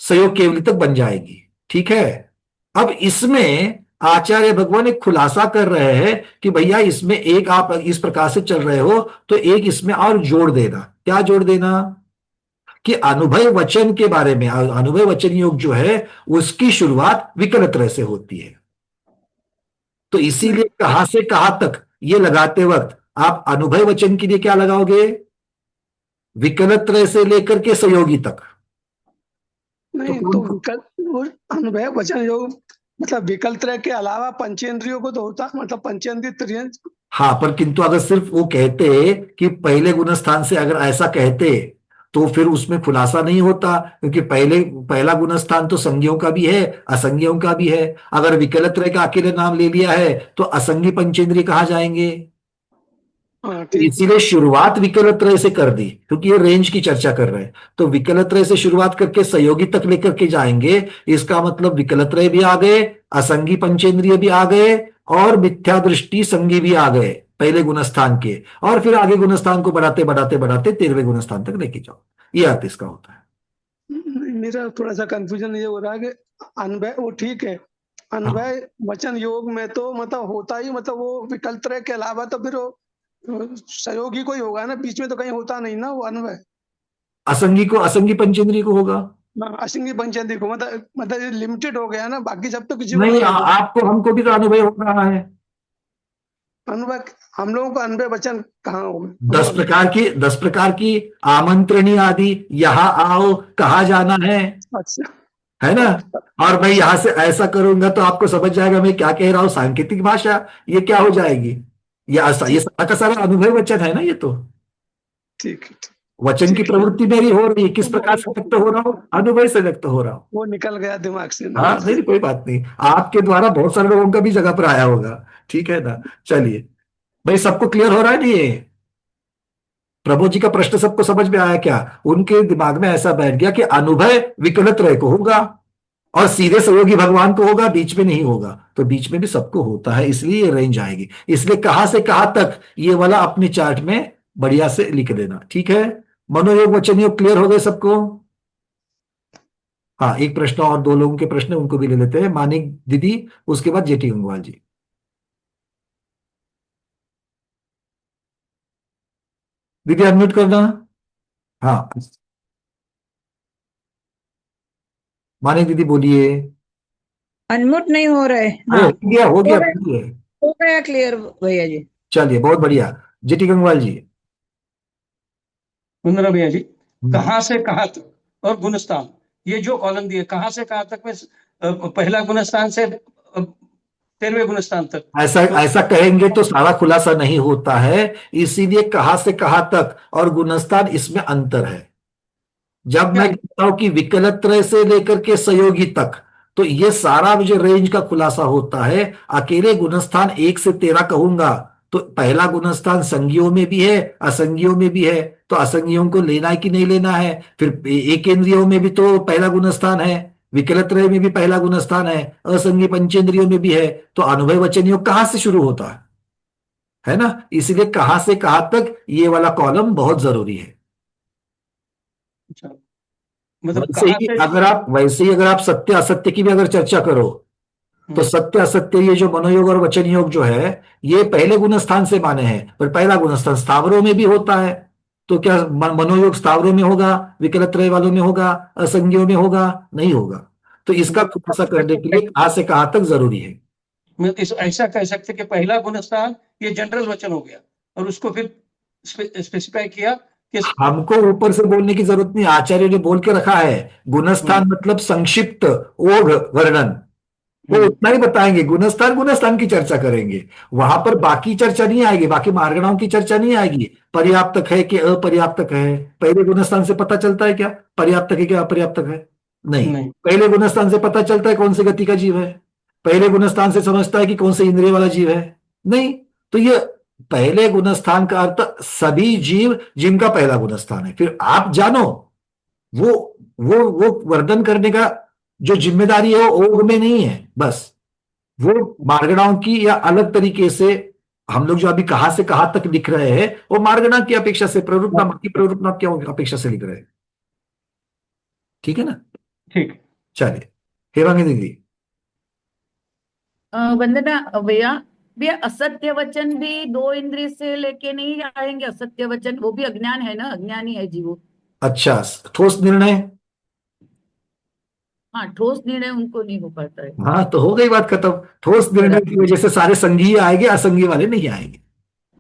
सहयोग केवली तक बन जाएगी। ठीक है, अब इसमें आचार्य भगवान एक खुलासा कर रहे हैं कि भैया इसमें एक, आप इस प्रकार से चल रहे हो तो एक इसमें और जोड़ देना। क्या जोड़ देना? कि अनुभव वचन के बारे में, अनुभव वचन योग जो है उसकी शुरुआत विकलत्रय से होती है। तो इसीलिए कहां से कहां तक ये लगाते वक्त आप अनुभव वचन के लिए क्या लगाओगे? विकलत्रय से लेकर के सहयोगी तक। नहीं तो अनुभव वचन योग मतलब विकल्पत्रय के अलावा पंचेंद्रियों को तो होता, मतलब पंचेंद्रिय त्रियंग। हाँ, पर किंतु अगर सिर्फ वो कहते कि पहले गुणस्थान से, अगर ऐसा कहते तो फिर उसमें खुलासा नहीं होता, क्योंकि पहला गुणस्थान तो संज्ञों का भी है, असंज्ञों का भी है। अगर विकलत्रय का अकेले नाम ले लिया है तो असंगी पंचेंद्रिय कहाँ जाएंगे? तो इसीलिए शुरुआत विकलत्रय से कर दी, क्योंकि ये रेंज की चर्चा कर रहे हैं। तो विकलत्रय से शुरुआत करके सहयोगी तक लेकर के जाएंगे, इसका मतलब विकलत्रय भी आ गए, असंगी पंचेंद्रिय भी आ गए और मिथ्या दृष्टि संगी भी आ गए पहले गुणस्थान के, और फिर आगे गुणस्थान को बढ़ाते बढ़ाते बढ़ाते 13वें गुणस्थान तक लेके जाओ। ये अर्थ इसका होता है। मेरा थोड़ा सा कंफ्यूजन ये हो रहा है कि अनुभव वो ठीक है, अनुभव वचन योग में तो मतलब होता ही, मतलब वो विकल्पत्रय के अलावा तो फिर सहयोगी को ही होगा ना, बीच में तो कहीं होता नहीं ना वो अनुभव। असंगी को, असंगी पंचेंद्रिय को होगा। असंगी पंचेंद्रिय को मतलब लिमिटेड हो गया ना, बाकी सब तो किसी नहीं, आपको हमको भी तो अनुभव हो रहा है। अनुभव हम लोगों को अनुभव वचन कहाँ होगा? 10 प्रकार की आमंत्रणी आदि, यहाँ आओ, कहाँ जाना है। अच्छा, है ना? और मैं यहां से ऐसा करूंगा तो आपको समझ जाएगा मैं क्या कह रहा हूं, सांकेतिक भाषा ये क्या हो जाएगी? ये सारा का सारा अनुभव वचन है ना ये तो। ठीक है। वचन की प्रवृत्ति मेरी हो रही है, किस प्रकार से व्यक्त हो रहा हूँ, अनुभव से व्यक्त हो रहा हूँ। वो निकल गया दिमाग से ना। हाँ नहीं कोई बात नहीं, आपके द्वारा बहुत सारे लोगों का भी जगह पर आया होगा, ठीक है ना। चलिए भाई, सबको क्लियर हो रहा है नहीं ये? प्रभु जी का प्रश्न सबको समझ में आया क्या? उनके दिमाग में ऐसा बैठ गया कि अनुभव विकलत रह को होगा और सीधे सहयोगी भगवान को होगा, बीच में नहीं होगा। तो बीच में भी सबको होता है, इसलिए ये रेंज आएगी। इसलिए कहां से कहां तक ये वाला अपने चार्ट में बढ़िया से लिख देना, ठीक है। मनोयोग वचन योग क्लियर हो गए सबको? हाँ, एक प्रश्न और, दो लोगों के प्रश्न उनको भी ले लेते हैं, मानिक दीदी, उसके बाद जेटी गंगवाल जी। दीदी अनम्यूट करना। हाँ मानिक दीदी बोलिए। अनम्यूट नहीं हो रहे। अरे हाँ, हो गया, हो हो गया, गया, बोलिए। हो गया क्लियर भैया जी। चलिए बहुत बढ़िया, जेटी गंगवाल जी। सुंदर भैया जी, कहां से कहां तक और गुणस्थान, ये जो कॉलम दिए कहां से कहां तक में पहला गुणस्थान से 13वें गुणस्थान तक, ऐसा ऐसा कहेंगे तो सारा खुलासा नहीं होता है, इसीलिए कहां से कहां तक और गुणस्थान, इसमें अंतर है। जब मैं कहता हूं कि विकलत्रय से लेकर के सहयोगी तक, तो ये सारा जो रेंज का खुलासा होता है। अकेले गुणस्थान 1 से 13 कहूंगा तो पहला गुणस्थान संज्ञियों में भी है, असंज्ञियों में भी है, तो असंज्ञियों को लेना है कि नहीं लेना है। फिर एकेंद्रियों में भी तो पहला गुणस्थान है, विकलत्रय में भी पहला गुणस्थान है, असंज्ञ पंचेंद्रियों में भी है। तो अनुभव वचन योग कहां से शुरू होता है ना। इसलिए कहां से कहां तक ये वाला कॉलम बहुत जरूरी है। मतलब वैसे ही अगर आप सत्य असत्य की भी अगर चर्चा करो, तो सत्य असत्य ये जो मनोयोग और वचन योग जो है, ये पहले गुणस्थान से माने हैं, पर पहला गुणस्थान स्थावरों में भी होता है। तो क्या मनोयोग स्थावरों में होगा, विकलत्रय वालों में होगा, असंज्ञों में होगा? नहीं होगा। तो इसका खुलासा करने के लिए कहां से कहां तक जरूरी है। ऐसा कह सकते कि पहला गुणस्थान ये जनरल वचन हो गया और उसको फिर स्पेसिफाई किया कि हमको ऊपर से बोलने की जरूरत नहीं, आचार्य ने बोल के रखा है। गुणस्थान मतलब संक्षिप्त ओघ वर्णन, वो उतना ही बताएंगे। गुणस्थान गुणस्थान की चर्चा करेंगे, वहां पर बाकी चर्चा नहीं आएगी, बाकी मार्गणाओं की चर्चा नहीं आएगी। पर्याप्तक है कि अपर्याप्तक है, पहले गुणस्थान से पता चलता है क्या पर्याप्तक है क्या अपर्याप्तक है? नहीं। पहले गुणस्थान से पता चलता है कौन सी गति का जीव है? पहले गुणस्थान से समझता है कि कौन से इंद्रिय वाला जीव है? नहीं। तो ये पहले गुणस्थान का अर्थ सभी जीव जिनका पहला गुणस्थान है। फिर आप जानो वो वर्णन करने का जो जिम्मेदारी है वो ओघ में नहीं है, बस वो मार्गणाओं की या अलग तरीके से हम लोग जो अभी कहां से कहां तक लिख रहे हैं, वो मार्गणा की अपेक्षा से, प्ररूप नाम की प्ररूप नाम की अपेक्षा से लिख रहे हैं। ठीक है ना? ठीक। चलिए हेमांगी दीदी। वंदना भैया, भैया असत्य वचन भी 2 इंद्रिय से लेके नहीं आएंगे। असत्य वचन वो भी अज्ञान है ना, अज्ञानी है जीव। अच्छा, ठोस निर्णय। हाँ, ठोस निर्णय उनको नहीं हो पाता है। हाँ तो हो गई बात खत्म। ठोस निर्णय की वजह से सारे संघीय आएंगे, असंघीय वाले नहीं आएंगे।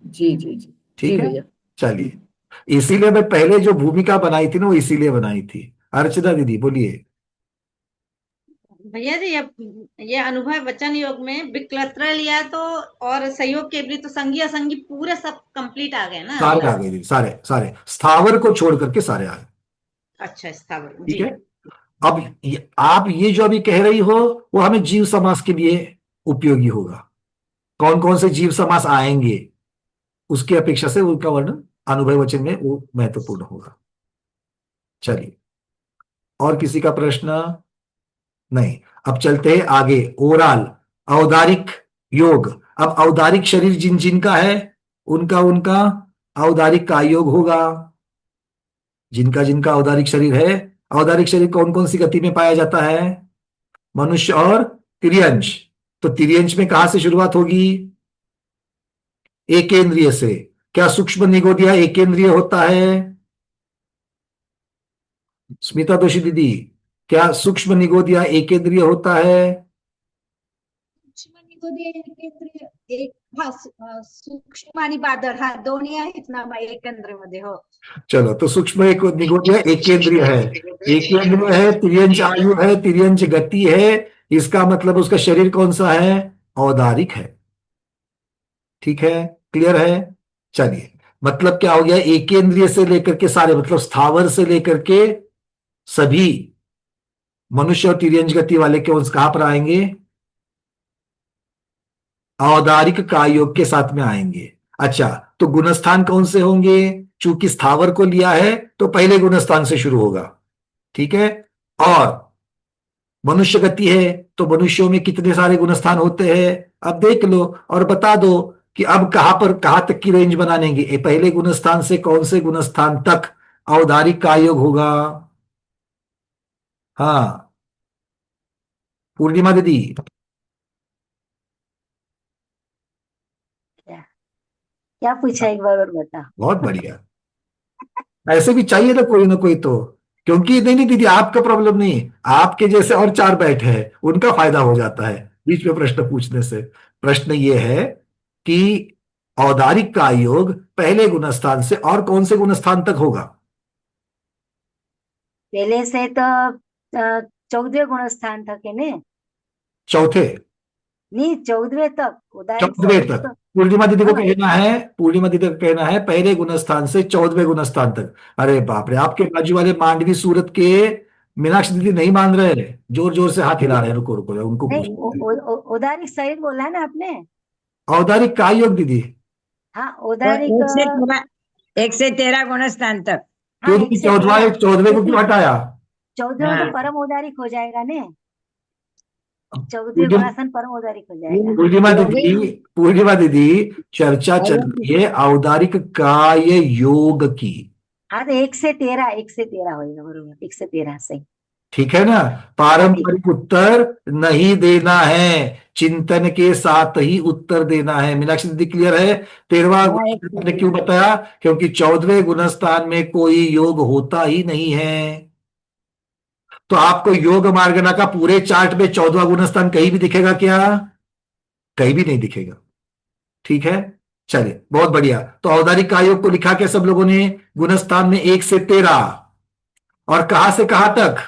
जी जी जी, ठीक है। चलिए, इसीलिए मैं पहले जो भूमिका बनाई थी ना, वो इसीलिए बनाई थी। अर्चना दीदी बोलिए। भैया जी, ये अनुभव वचन योग में विकलत्रय लिया तो और सहयोग के भी तो संज्ञा असंज्ञ पूरे सब कंप्लीट आ गए ना? सारे आ गए दीदी, सारे सारे स्थावर को छोड़ करके सारे आ गए। अच्छा, स्थावर। ठीक है। अब आप ये जो अभी कह रही हो, वो हमें जीव समास के लिए उपयोगी होगा। कौन कौन से जीव समास आएंगे उसकी अपेक्षा से उनका वर्णन अनुभव वचन में वो महत्वपूर्ण होगा। चलिए, और किसी का प्रश्न? नहीं। अब चलते हैं आगे। ओराल औदारिक योग। अब औदारिक शरीर जिन जिनका है, उनका उनका औदारिक का योग होगा। जिनका जिनका औदारिक शरीर है, औदारिक शरीर कौन कौन सी गति में पाया जाता है? मनुष्य और तिर्यंश। तो तिर्यंश में कहां से शुरुआत होगी? एकेंद्रिय से। क्या सूक्ष्म निगोदिया एकेंद्रिय होता है? स्मिता दोषी दीदी, क्या सूक्ष्म निगोदिया एकेंद्रिय होता है? सूक्ष्म निगोदिया एकेंद्रिय एक, हाँ, सूक्ष्म आणि बादर, हाँ, दोन्ही आहेत ना एकंद्रीमध्ये. हो, चलो, तो सूक्ष्म एक निगोदिया एकेंद्रिय है, एकेंद्रिय है, तिर्यंश आयु है, तिर्यंश गति है। इसका मतलब उसका शरीर कौन सा है? औदारिक है। ठीक है, क्लियर है? चलिए, मतलब क्या हो गया, एकेंद्रिय से लेकर के सारे, मतलब स्थावर से लेकर के सभी मनुष्य और तिर्यंज गति वाले के अंश कहां पर आएंगे, औदारिक कायोग के साथ में आएंगे। अच्छा, तो गुणस्थान कौन से होंगे, चूंकि स्थावर को लिया है तो पहले गुणस्थान से शुरू होगा, ठीक है। और मनुष्य गति है तो मनुष्यों में कितने सारे गुणस्थान होते हैं, अब देख लो और बता दो कि अब कहां तक की रेंज बनानेंगे, पहले गुणस्थान से कौन से गुणस्थान तक औदारिक कायोग होगा। हाँ पूर्णिमा दीदी। क्या पूछा एक बार और बता। बहुत बढ़िया, ऐसे भी चाहिए ना कोई तो, क्योंकि नहीं दीदी आपका प्रॉब्लम नहीं, आपके जैसे और 4 बैठे हैं उनका फायदा हो जाता है बीच में प्रश्न पूछने से। प्रश्न ये है कि औदारिक का योग पहले गुणस्थान से और कौन से गुणस्थान तक होगा। पहले से तो 14वें गुणस्थान तक है ने, चौथे, नहीं 14वें तक, उदाहरण 14वें तक। पूर्णिमा दीदी को कहना है, पूर्णिमा दीदी को कहना है पहले गुणस्थान से 14वें गुणस्थान तक। अरे बाप रे, आपके बाजू वाले मांडवी सूरत के मीनाक्षी दीदी नहीं मान रहे हैं, जोर जोर से हाथ हिला रहे हैं, रुको रुको उनको नहीं, पूछो। उदारिक सही बोला ना आपने। औदारिक का योग दीदी, हाँ तो उदारिक 1 से 13 गुणस्थान तक। हाँ, क्यों 14वें को क्यों हटाया। 14वें तो हाँ। परम उदारिक हो जाएगा ने, 14वें पूर्णिमा गुणासन परम उदारिक हो जाएगा। पूर्णिमा दीदी चर्चा चल रही है औदारिक काय योग की। हाँ तो 1 से 13, 1 से 13 होगा बरोबर, 1 से 13 सही। ठीक है ना, पारंपरिक उत्तर नहीं देना है, चिंतन के साथ ही उत्तर देना है। मीनाक्षी दीदी क्लियर है। 13वां गुणस्थान ने क्यों बताया, क्योंकि 14वें गुणस्थान में कोई योग होता ही नहीं है। तो आपको योग मार्गना का पूरे चार्ट में 14वां गुणस्थान कहीं भी दिखेगा क्या, कहीं भी नहीं दिखेगा। ठीक है, चलिए बहुत बढ़िया। तो औदारिक कायोग को लिखा क्या सब लोगों ने, गुणस्थान में 1 से 13, और कहां से कहां तक,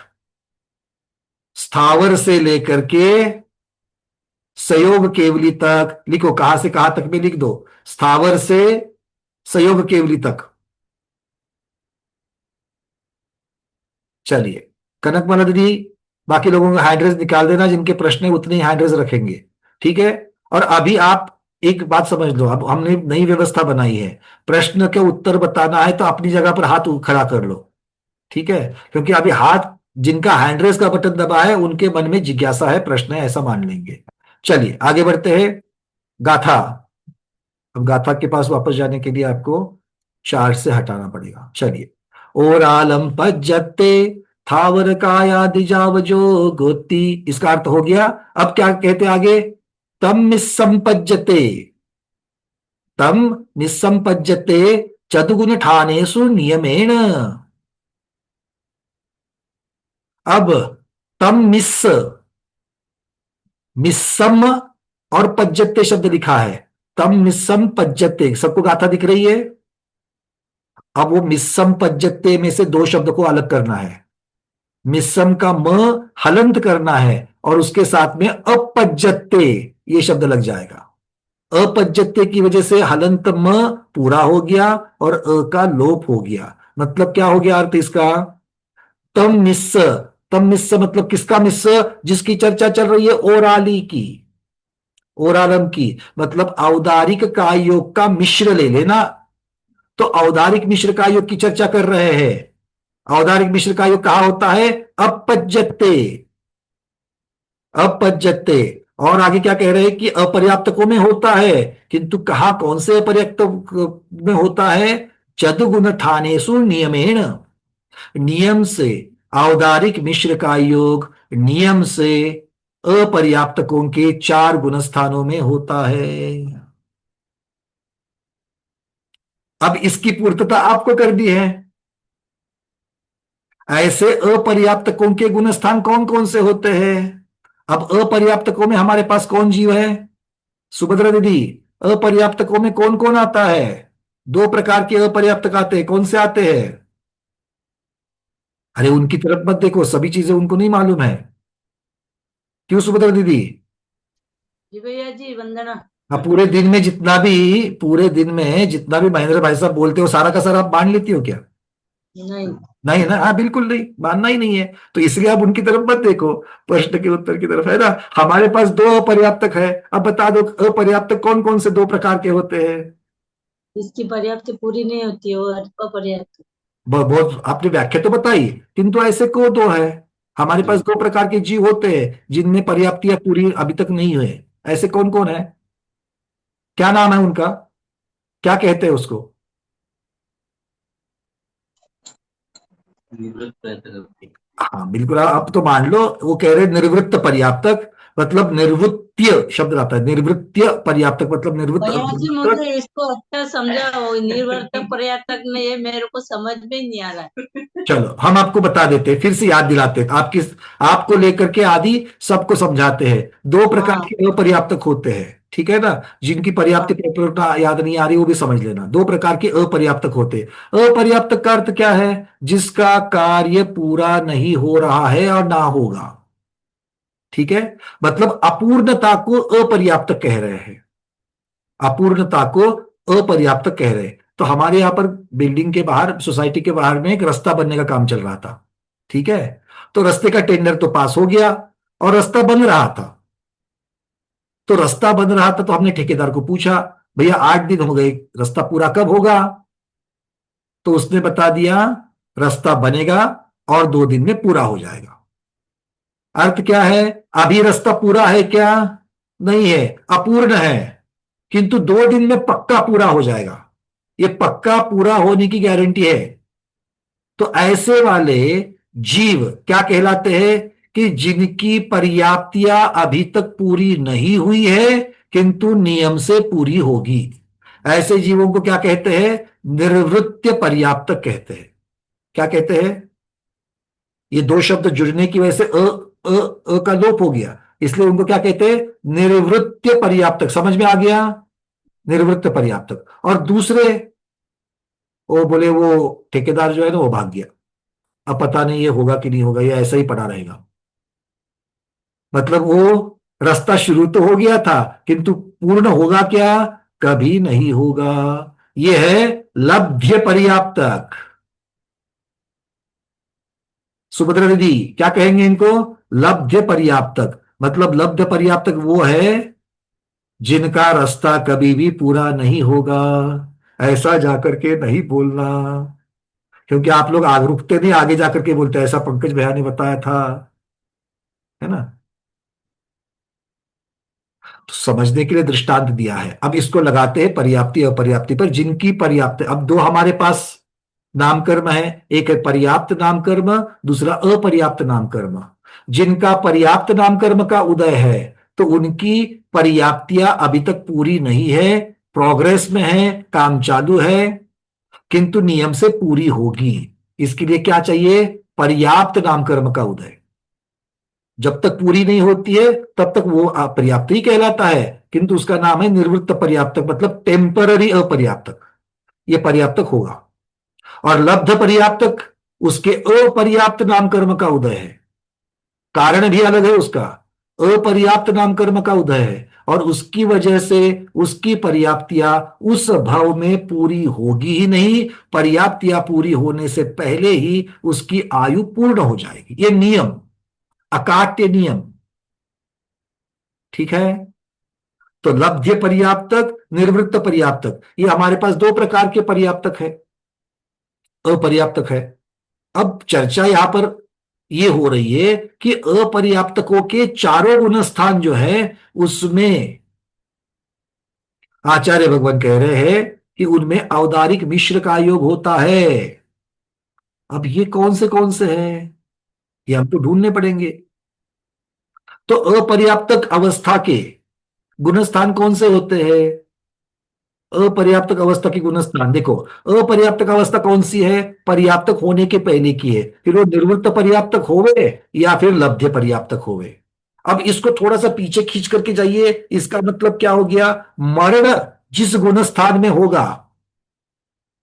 स्थावर से लेकर के संयोग केवली तक। लिखो कहां से कहां तक में लिख दो, स्थावर से संयोग केवली तक। चलिए कनकमाला दीदी, बाकी लोगों का हैंड निकाल देना, जिनके प्रश्न है उतने ही हैंड रखेंगे, ठीक है। और अभी आप एक बात समझ लो, अब हमने नई व्यवस्था बनाई है, प्रश्न के उत्तर बताना है तो अपनी जगह पर हाथ खड़ा कर लो, ठीक है। क्योंकि अभी हाथ जिनका हैंड रेज का बटन दबा है उनके मन में जिज्ञासा है, प्रश्न है, ऐसा मान लेंगे। चलिए आगे बढ़ते हैं, गाथा। अब गाथा के पास वापस जाने के लिए आपको चार्ट से हटाना पड़ेगा। चलिए, ओरालम पज्जते थावर काया दिजावजो गोती, इसका अर्थ हो गया। अब क्या कहते आगे, तम निसंपज्जते, तम निसंपज्जते चतुगुण ठानेषु नियमेन। अब तम मिस्सम और पज्जते शब्द लिखा है, तम मिस्सम पज्जते, सबको गाथा दिख रही है। अब वो मिस्सम पज्जते में से 2 शब्द को अलग करना है, मिस्सम का म हलंत करना है और उसके साथ में अपज्जते ये शब्द लग जाएगा। अपज्जते की वजह से हलंत म पूरा हो गया और अ का लोप हो गया। मतलब क्या हो गया अर्थ इसका, तम मिस्स मतलब किसका मिस्स, जिसकी चर्चा चल रही है ओराली की, ओरालम की, मतलब औदारिक कायोग का मिश्र ले लेना। तो औदारिक मिश्र कायोग की चर्चा कर रहे हैं। औदारिक मिश्र कायोग कहां होता है, अपज्जते, अपज्जते। और आगे क्या कह रहे हैं कि अपर्याप्तकों में होता है, किंतु कहां कौन से अपर्याप्त में होता है, चतुगुण ठानेषु नियमेन, नियम से औदारिक मिश्र का योग नियम से अपर्याप्तकों के 4 गुणस्थानों में होता है। अब इसकी पूर्तता आपको कर दी है। ऐसे अपर्याप्तकों के गुणस्थान कौन कौन से होते हैं। अब अपर्याप्तकों में हमारे पास कौन जीव है, सुभद्रा दीदी, अपर्याप्तकों में कौन कौन आता है, 2 प्रकार के अपर्याप्तक आते हैं, कौन से आते हैं। अरे उनकी तरफ मत देखो, सभी चीजें उनको नहीं मालूम है। क्यों सुभद्रा दीदी। जी भैया जी वंदना। हाँ, पूरे दिन में जितना भी महेंद्र भाई साहब बोलते हो सारा का सारा आप मान लेती हो क्या? नहीं। नहीं ना, हाँ बिल्कुल नहीं, मानना ही नहीं है। तो इसलिए आप उनकी तरफ मत देखो, प्रश्न के उत्तर की तरफ, है ना। हमारे पास दो अपर्याप्तक है, अब बता दो अपर्याप्तक कौन कौन से दो प्रकार के होते हैं? इसकी पर्याप्त पूरी नहीं होती है, वो अपर्याप्त। बहुत आपने व्याख्या तो बताई, किंतु ऐसे को दो है। हमारे पास दो प्रकार के जीव होते हैं जिनमें पर्याप्तियां पूरी अभी तक नहीं हुए। ऐसे कौन कौन है? क्या नाम है उनका? क्या कहते हैं उसको? हाँ बिल्कुल, आप तो मान लो वो कह रहे निर्वृत्त पर्याप्तक, मतलब निर्वृत्य शब्द आता है। निर्वृत्य पर्याप्तक मतलब भैया जी निर्वृत्त। मुझे इसको अच्छा समझाओ, निर्वर्तक पर्याप्तक में ये मेरे को समझ में ही नहीं आ रहा है। चलो हम आपको बता देते हैं, फिर से याद दिलाते हैं, आपको लेकर के आदि सबको समझाते हैं। दो प्रकार हाँ। के अपर्याप्तक होते हैं, ठीक है ना। जिनकी पर्याप्त प्रयोजनता याद नहीं आ रही वो भी समझ लेना। दो प्रकार के अपर्याप्तक होते हैं। अपर्याप्तक का अर्थ क्या है? जिसका कार्य पूरा नहीं हो रहा है और ना होगा, ठीक है। मतलब अपूर्णता को अपर्याप्तक कह रहे हैं, अपूर्णता को अपर्याप्तक कह रहे हैं। तो हमारे यहां पर बिल्डिंग के बाहर, सोसाइटी के बाहर में एक रास्ता बनने का काम चल रहा था, ठीक है। तो रास्ते का टेंडर तो पास हो गया और रास्ता बन रहा था। तो रास्ता बन रहा था तो हमने ठेकेदार को पूछा, भैया 8 दिन हो गए, रास्ता पूरा कब होगा? तो उसने बता दिया रास्ता बनेगा और 2 दिन में पूरा हो जाएगा। अर्थ क्या है? अभी रास्ता पूरा है क्या? नहीं है, अपूर्ण है, किंतु 2 दिन में पक्का पूरा हो जाएगा। ये पक्का पूरा होने की गारंटी है। तो ऐसे वाले जीव क्या कहलाते हैं? कि जिनकी पर्याप्तियां अभी तक पूरी नहीं हुई है किंतु नियम से पूरी होगी, ऐसे जीवों को क्या कहते हैं? निर्वृत्य पर्याप्तक कहते हैं। क्या कहते हैं? ये दो शब्द जुड़ने की वजह से अ का लोप हो गया, इसलिए उनको क्या कहते हैं? निर्वृत्य पर्याप्तक। समझ में आ गया? निर्वृत्त पर्याप्तक। और दूसरे वो बोले, वो ठेकेदार जो है ना वो भाग गया, अब पता नहीं ये होगा कि नहीं होगा, ये ऐसा ही पड़ा रहेगा। मतलब वो रास्ता शुरू तो हो गया था किंतु पूर्ण होगा क्या? कभी नहीं होगा। ये है लब्ध्य पर्याप्तक। सुभद्रा दीदी क्या कहेंगे इनको? लब्ध्य पर्याप्तक। मतलब लब्ध्य पर्याप्तक वो है जिनका रास्ता कभी भी पूरा नहीं होगा। ऐसा जाकर के नहीं बोलना, क्योंकि आप लोग आगे रुकते नहीं, आगे जाकर के बोलते हैं ऐसा पंकज भैया ने बताया था, है ना। तो समझने के लिए दृष्टांत दिया है। अब इसको लगाते हैं पर्याप्ति अपर्याप्ति पर। जिनकी पर्याप्त, अब दो हमारे पास नामकर्म है, एक है पर्याप्त नामकर्म, दूसरा अपर्याप्त नामकर्म। जिनका पर्याप्त नामकर्म का उदय है तो उनकी पर्याप्तियां अभी तक पूरी नहीं है, प्रोग्रेस में है, काम चालू है, किंतु नियम से पूरी होगी। इसके लिए क्या चाहिए? पर्याप्त नामकर्म का उदय। जब तक पूरी नहीं होती है तब तक वो अपर्याप्त ही कहलाता है, किंतु उसका नाम है निर्वृत्त पर्याप्तक, मतलब टेम्पररी अपर्याप्तक। ये पर्याप्तक होगा। और लब्ध पर्याप्तक उसके अपर्याप्त नामकर्म का उदय है। कारण भी अलग है उसका, अपर्याप्त नामकर्म का उदय है और उसकी वजह से उसकी पर्याप्तियां उस भाव में पूरी होगी ही नहीं, पर्याप्तियां पूरी होने से पहले ही उसकी आयु पूर्ण हो जाएगी। ये नियम, अकाट्य नियम, ठीक है। तो लब्ध्य पर्याप्तक, निर्वृत्त पर्याप्तक, ये हमारे पास दो प्रकार के पर्याप्तक है, अपर्याप्तक है। अब चर्चा यहां पर ये हो रही है कि अपर्याप्तकों के चारों गुण स्थान जो है उसमें आचार्य भगवान कह रहे हैं कि उनमें औदारिक मिश्र का योग होता है। अब ये कौन से हैं, ये हमको ढूंढने पड़ेंगे। तो अपर्याप्तक अवस्था के गुणस्थान कौन से होते हैं? अपर्याप्तक अवस्था की गुणस्थान देखो, अपर्याप्तक अवस्था कौन सी है? पर्याप्तक होने के पहले की है, फिर वो निर्वृत्त पर्याप्तक होवे या फिर लब्ध्य पर्याप्तक होवे। अब इसको थोड़ा सा पीछे खींच करके जाइए, इसका मतलब क्या हो गया? मरण जिस गुणस्थान में होगा,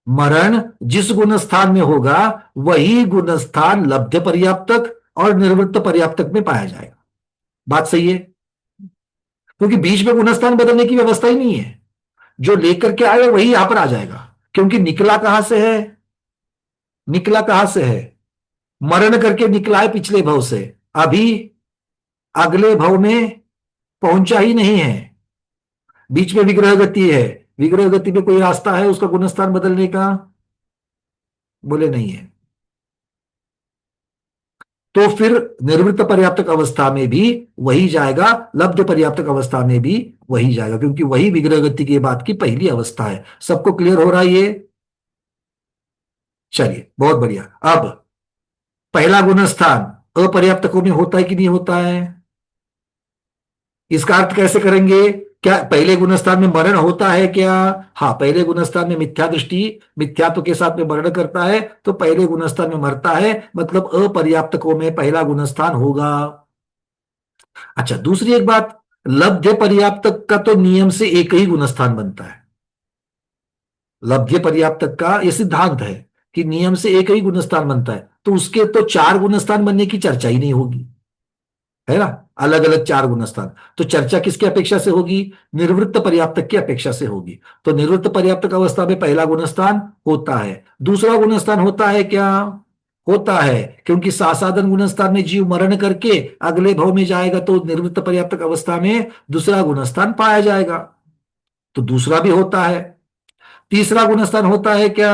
मरण जिस गुणस्थान में होगा वही गुणस्थान लब्ध्य पर्याप्तक और निर्वृत्त पर्याप्तक में पाया जाएगा। बात सही है? क्योंकि बीच में गुणस्थान बदलने की व्यवस्था ही नहीं है। जो लेकर के आए वही यहां पर आ जाएगा, क्योंकि निकला कहां से है, निकला कहां से है, मरण करके निकला है पिछले भव से, अभी अगले भव में पहुंचा ही नहीं है, बीच में विग्रह गति है, विग्रह गति में कोई रास्ता है उसका गुणस्थान बदलने का? बोले नहीं है। तो फिर निर्वृत्त पर्याप्तक अवस्था में भी वही जाएगा, लब्ध पर्याप्तक अवस्था में भी वही जाएगा, क्योंकि वही विग्रह गति के बाद की पहली अवस्था है। सबको क्लियर हो रहा है ये? चलिए बहुत बढ़िया। अब पहला गुणस्थान अपर्याप्तकों में होता है कि नहीं होता है? इसका अर्थ कैसे करेंगे? क्या पहले गुणस्थान में मरण होता है क्या? हाँ, पहले गुणस्थान में मिथ्या दृष्टि मिथ्यात्व के साथ में मरण करता है, तो पहले गुणस्थान में मरता है, मतलब अपर्याप्तकों में पहला गुणस्थान होगा। अच्छा, दूसरी एक बात, लब्ध्य पर्याप्तक का तो नियम से एक ही गुणस्थान बनता है। लब्ध्य पर्याप्तक का यह सिद्धांत है कि नियम से एक ही गुणस्थान बनता है, तो उसके तो 4 गुणस्थान बनने की चर्चा ही नहीं होगी, है ना? अलग अलग 4 गुणस्थान, तो चर्चा किसकी अपेक्षा से होगी? निर्वृत्त पर्याप्तक की अपेक्षा से होगी। तो निर्वृत्त पर्याप्तक अवस्था में पहला गुणस्थान होता है। दूसरा गुणस्थान होता है क्या? होता है, क्योंकि सासाधन गुणस्थान में जीव मरण करके अगले भव में जाएगा, तो निर्वृत्त पर्याप्तक अवस्था में दूसरा गुणस्थान पाया जाएगा, तो दूसरा भी होता है। तीसरा गुणस्थान होता है क्या?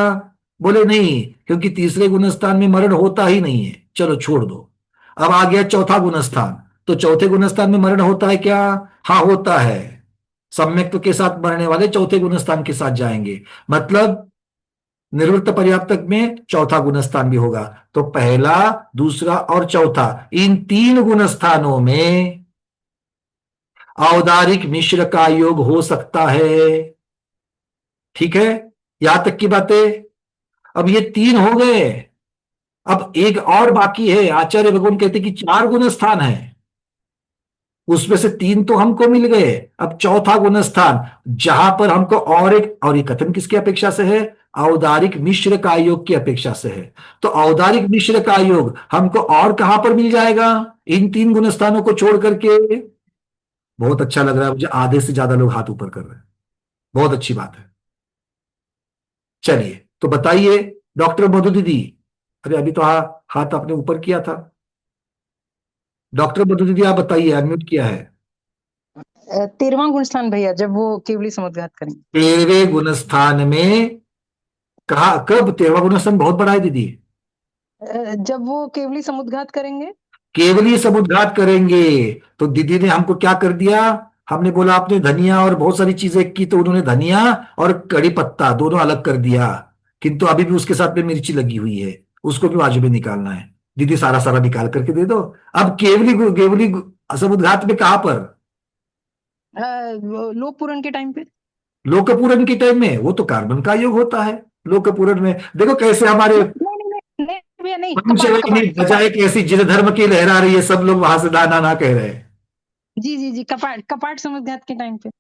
बोले नहीं, क्योंकि तीसरे गुणस्थान में मरण होता ही नहीं है, चलो छोड़ दो। अब आ गया चौथा गुणस्थान, तो चौथे गुणस्थान में मरण होता है क्या? हाँ होता है, सम्यक्त्व के साथ मरने वाले चौथे गुणस्थान के साथ जाएंगे, मतलब निर्वृत्त पर्याप्तक में चौथा गुणस्थान भी होगा। तो पहला, दूसरा और चौथा, इन 3 गुणस्थानों में औदारिक मिश्र का योग हो सकता है। ठीक है, यहां तक की बातें। अब ये 3 हो गए, अब एक और बाकी है। आचार्य भगवान कहते कि 4 गुणस्थान है, उसमें से 3 तो हमको मिल गए, अब चौथा गुणस्थान जहां पर हमको और ये कथन किसकी अपेक्षा से है? औदारिक मिश्र का योग की अपेक्षा से है। तो औदारिक मिश्र का योग हमको और कहां पर मिल जाएगा? इन 3 गुणस्थानों को छोड़ करके। बहुत अच्छा लग रहा है मुझे, आधे से ज्यादा लोग हाथ ऊपर कर रहे हैं, बहुत अच्छी बात है। चलिए तो बताइए डॉक्टर मधु दीदी, अरे अभी तो हाथ आपने ऊपर किया था। डॉक्टर मधु दीदी आप बताइए, अनम्यूट किया है। 13वां गुणस्थान भैया, जब वो केवली समुद्घात करेंगे। 13वें गुणस्थान में कहा, कब? 13वां गुणस्थान बहुत बड़ा है दीदी। जब वो केवली समुद्घात करेंगे। केवली समुद्घात करेंगे, तो दीदी ने हमको क्या कर दिया? हमने बोला आपने धनिया और बहुत सारी चीजें की, तो उन्होंने धनिया और कड़ी पत्ता दोनों अलग कर दिया, किंतु अभी भी उसके साथ में मिर्ची लगी हुई है, उसको भी बाजू में निकालना है। दीदी सारा सारा निकाल करके दे दो। अब केवली समुद्घात में कहां पर? लोकपूरण के टाइम पे। लोकपूरण के टाइम में वो तो कार्बन का योग होता है। लोकपूरण में देखो कैसे हमारे बजाय कैसी जिन धर्म की लहरा रही है, सब लोग वहां से ना ना कह रहे हैं। जी जी जी, कपाट समुद्घात के टाइम पे।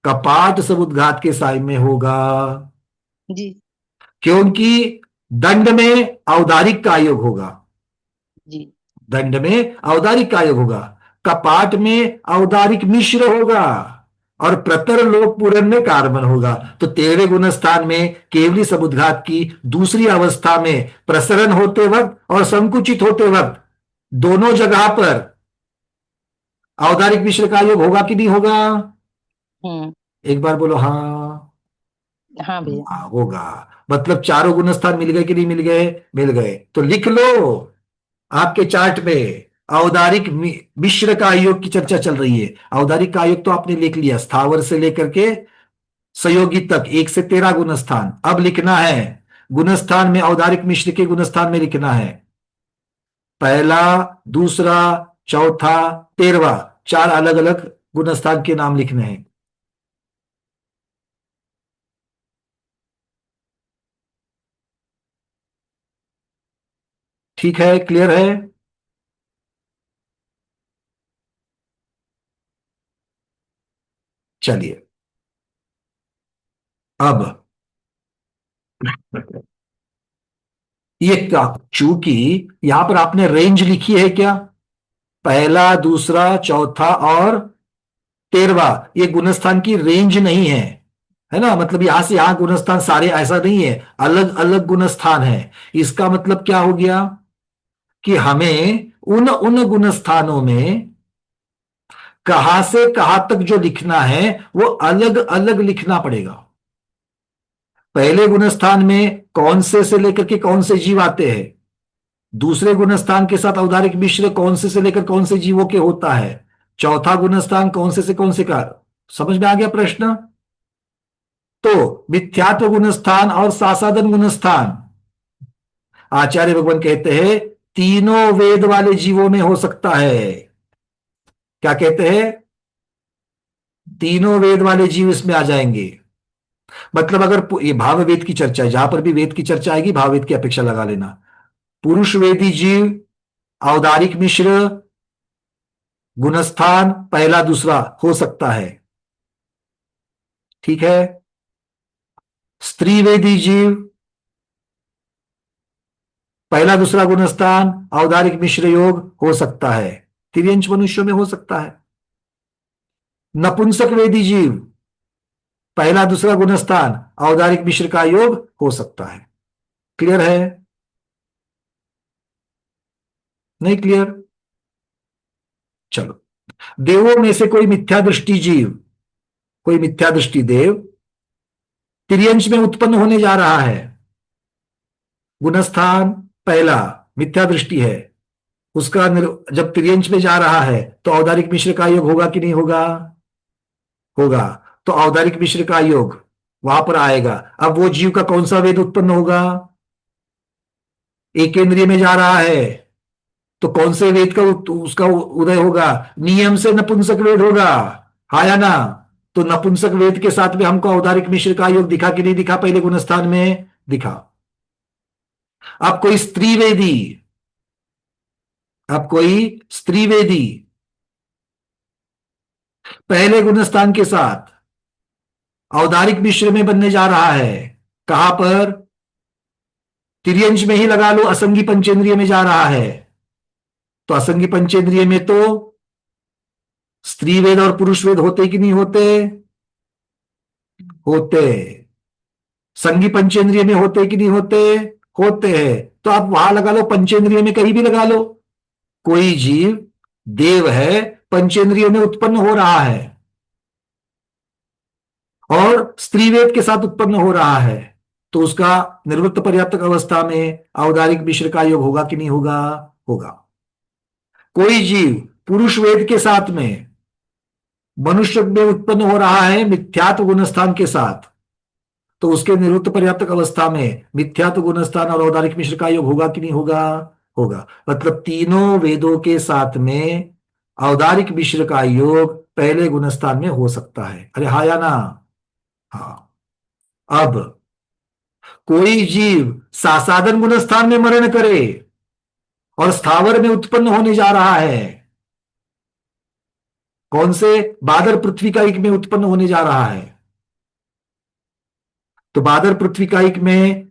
कपाट समुद्घात के साइम में होगा जी, क्योंकि दंड में औदारिक का योग होगा जी, दंड में औदारिक का योग होगा, कपाट में औदारिक मिश्र होगा और प्रतर लोकपूरण में कार्बन होगा। तो 13वें गुणस्थान में केवली समुद्घात की दूसरी अवस्था में प्रसरण होते वक्त और संकुचित होते वक्त दोनों जगह पर औदारिक मिश्र का योग होगा कि नहीं होगा? एक बार बोलो हाँ। हाँ भैया, होगा। मतलब चारों गुणस्थान मिल गए कि नहीं मिल गए? मिल गए। तो लिख लो आपके चार्ट में, औदारिक मिश्र का योग की चर्चा चल रही है। औदारिक का योग तो आपने लिख लिया, स्थावर से लेकर के संयोगी तक 1 से 13 गुणस्थान। अब लिखना है गुणस्थान में, औदारिक मिश्र के गुणस्थान में लिखना है पहला, दूसरा, चौथा, 13वां, 4 अलग अलग गुणस्थान के नाम लिखने हैं। ठीक है, क्लियर है? चलिए अब ये चूंकि यहां पर आपने रेंज लिखी है क्या? पहला, दूसरा, चौथा और 13वां, ये गुणस्थान की रेंज नहीं है ना, मतलब यहां से यहां गुणस्थान सारे ऐसा नहीं है, अलग अलग गुणस्थान है। इसका मतलब क्या हो गया कि हमें उन उन गुणस्थानों में कहां से कहां तक जो लिखना है वो अलग अलग लिखना पड़ेगा। पहले गुणस्थान में कौन से लेकर के कौन से जीव आते हैं, दूसरे गुणस्थान के साथ औदारिक मिश्र कौन से लेकर कौन से जीवों के होता है, चौथा गुणस्थान कौन से कौन से का। समझ में आ गया प्रश्न? तो मिथ्यात्व गुणस्थान और सासादन गुणस्थान आचार्य भगवान कहते हैं तीनों वेद वाले जीवों में हो सकता है। क्या कहते हैं? तीनों वेद वाले जीव इसमें आ जाएंगे। मतलब अगर ये भाव वेद की चर्चा है, जहां पर भी वेद की चर्चा आएगी भाव वेद की अपेक्षा लगा लेना। पुरुष वेदी जीव, औदारिक मिश्र, गुणस्थान पहला दूसरा हो सकता है, ठीक है। स्त्री वेदी जीव, पहला दूसरा गुणस्थान औदारिक मिश्र योग हो सकता है, तिर्यंच मनुष्यों में हो सकता है। नपुंसक वेदी जीव, पहला दूसरा गुणस्थान औदारिक मिश्र का योग हो सकता है। क्लियर है? नहीं क्लियर? चलो, देवों में से कोई मिथ्या दृष्टि जीव, कोई मिथ्या दृष्टि देव तिर्यंच में उत्पन्न होने जा रहा है, गुणस्थान पहला मिथ्या दृष्टि है, उसका जब तिर्यंच में जा रहा है तो औदारिक मिश्र का योग होगा कि नहीं होगा? होगा। तो औदारिक मिश्र का योग वहां पर आएगा। अब वो जीव का कौन सा वेद उत्पन्न होगा? एक केंद्रीय में जा रहा है तो कौन से वेद का उसका उदय होगा? नियम से नपुंसक वेद होगा, हा या ना? तो नपुंसक वेद के साथ में हमको औदारिक मिश्र का योग दिखा कि नहीं दिखा? पहले गुणस्थान में दिखा। अब कोई स्त्री वेदी, अब कोई स्त्री वेदी पहले गुणस्थान के साथ औदारिक मिश्र में बनने जा रहा है, कहां पर? तिर्यंच में ही लगा लो, असंगी पंचेंद्रिय में जा रहा है। तो असंगी पंचेंद्रिय में तो स्त्री वेद और पुरुष वेद होते कि नहीं होते? होते। संगी पंचेंद्रिय में होते कि नहीं होते? होते हैं। तो आप वहां लगा लो, पंचेंद्रिय में कहीं भी लगा लो। कोई जीव देव है, पंचेंद्रिय में उत्पन्न हो रहा है और स्त्री वेद के साथ उत्पन्न हो रहा है, तो उसका निवृत्त पर्याप्तक अवस्था में औदारिक मिश्र का योग होगा कि नहीं होगा? होगा। कोई जीव पुरुष वेद के साथ में मनुष्य में उत्पन्न हो रहा है मिथ्यात्व गुणस्थान के साथ, तो उसके निवृत्त पर्याप्तक अवस्था में मिथ्यात्व गुणस्थान और औदारिक मिश्र का योग होगा कि नहीं होगा? होगा। मतलब तीनों वेदों के साथ में औदारिक मिश्र का योग पहले गुणस्थान में हो सकता है। अरे हा या ना? हाँ। अब कोई जीव सासादन गुणस्थान में मरण करे और स्थावर में उत्पन्न होने जा रहा है, कौन से? बादर पृथ्वी कायिक में उत्पन्न होने जा रहा है। तो बादर पृथ्वी कायिक में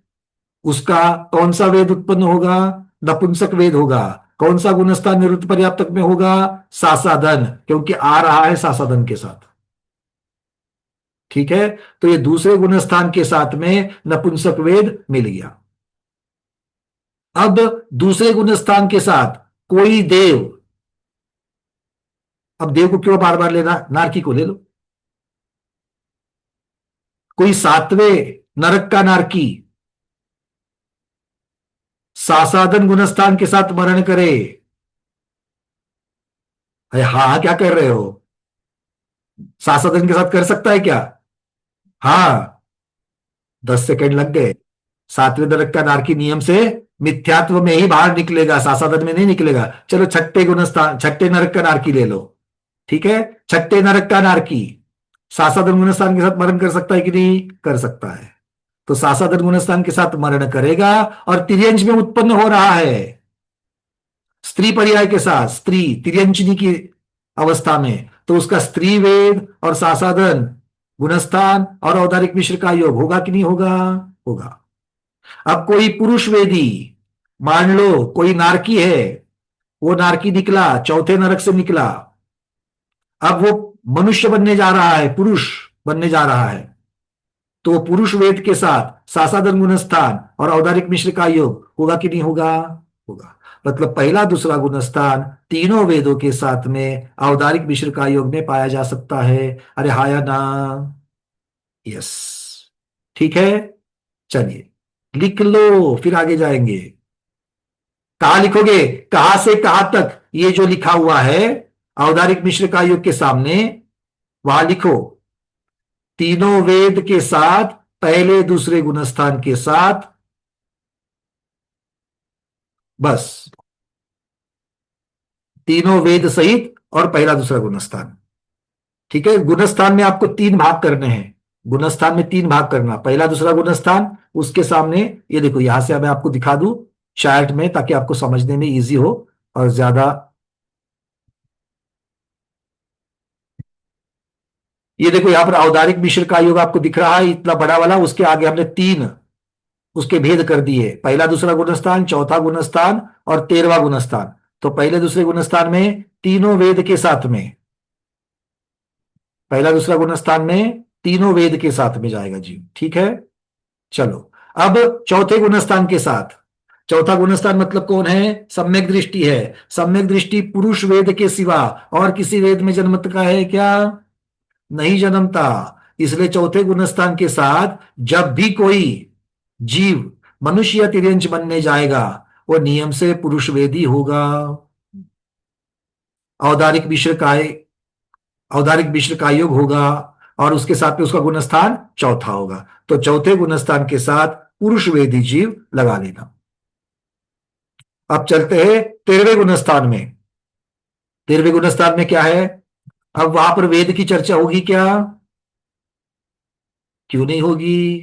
उसका कौन सा वेद उत्पन्न होगा? नपुंसक वेद होगा। कौन सा गुणस्थान निवृत्त पर्याप्तक में होगा? सासादन, क्योंकि आ रहा है सासादन के साथ, ठीक है। तो ये दूसरे गुणस्थान के साथ में नपुंसक वेद मिल गया। अब दूसरे गुणस्थान के साथ कोई देव, अब देव को क्यों बार बार लेना? नारकी को ले लो। कोई सातवें नरक का नारकी सासादन गुणस्थान के साथ मरण करे। अरे हाँ, क्या कर रहे हो? सासादन के साथ कर सकता है क्या? हाँ, 10 सेकंड लग गए। सातवें नरक का नारकी नियम से मिथ्यात्व में ही बाहर निकलेगा, सासादन में नहीं निकलेगा। चलो छठे गुणस्थान, छठे नरक का नारकी ले लो, ठीक है। छठे नरक का नारकी सासादन गुणस्थान के साथ मरण कर सकता है कि नहीं? कर सकता है। तो सासादन गुणस्थान के साथ मरण करेगा और तिर्यंच में उत्पन्न हो रहा है स्त्री पर्याय के साथ, स्त्री तिर्यंचनी की अवस्था में, तो उसका स्त्री वेद और सासादन गुणस्थान और औदारिक मिश्र का योग होगा कि नहीं होगा? होगा। अब कोई पुरुष वेदी, मान लो कोई नारकी है, वो नारकी निकला, चौथे नरक से निकला। अब वो मनुष्य बनने जा रहा है, पुरुष बनने जा रहा है, तो पुरुष वेद के साथ सासादन गुणस्थान और औदारिक मिश्र का योग होगा कि नहीं होगा? होगा। मतलब पहला दूसरा गुणस्थान तीनों वेदों के साथ में औदारिक मिश्र का योग में पाया जा सकता है। अरे हाँ या ना? यस, ठीक है। चलिए लिख लो, फिर आगे जाएंगे। कहा लिखोगे? कहां से कहां तक ये जो लिखा हुआ है औदारिक मिश्र का योग के सामने, वहां लिखो तीनों वेद के साथ पहले दूसरे गुणस्थान के साथ, बस तीनों वेद सहित और पहला दूसरा गुणस्थान। ठीक है, गुणस्थान में आपको 3 भाग करने हैं। गुणस्थान में 3 भाग करना, पहला दूसरा गुणस्थान, उसके सामने ये देखो, यहां से मैं आपको दिखा दूं चार्ट में ताकि आपको समझने में इजी हो और ज्यादा। ये देखो यहां पर औदारिक मिश्र का योग आपको दिख रहा है, इतना बड़ा वाला, उसके आगे हमने 3 उसके भेद कर दिए, पहला दूसरा गुणस्थान, चौथा गुणस्थान और 13वां गुणस्थान। तो पहले दूसरे गुणस्थान में तीनों वेद के साथ में, पहला दूसरा गुणस्थान में तीनों वेद के साथ में जाएगा जी। ठीक है, चलो अब चौथे गुणस्थान के साथ। चौथा गुणस्थान मतलब कौन है? सम्यक दृष्टि है। सम्यक दृष्टि पुरुष वेद के सिवा और किसी वेद में जन्मता है क्या? नहीं जन्मता। इसलिए चौथे गुणस्थान के साथ जब भी कोई जीव मनुष्य या तिर्यंच बनने जाएगा वो नियम से पुरुष वेदी होगा। औदारिक मिश्र का योग होगा और उसके साथ में उसका गुणस्थान चौथा होगा। तो चौथे गुणस्थान के साथ पुरुष वेदी जीव लगा लेना। अब चलते हैं 13वें गुणस्थान में। 13वें गुणस्थान में क्या है? अब वहां पर वेद की चर्चा होगी क्या? क्यों नहीं होगी?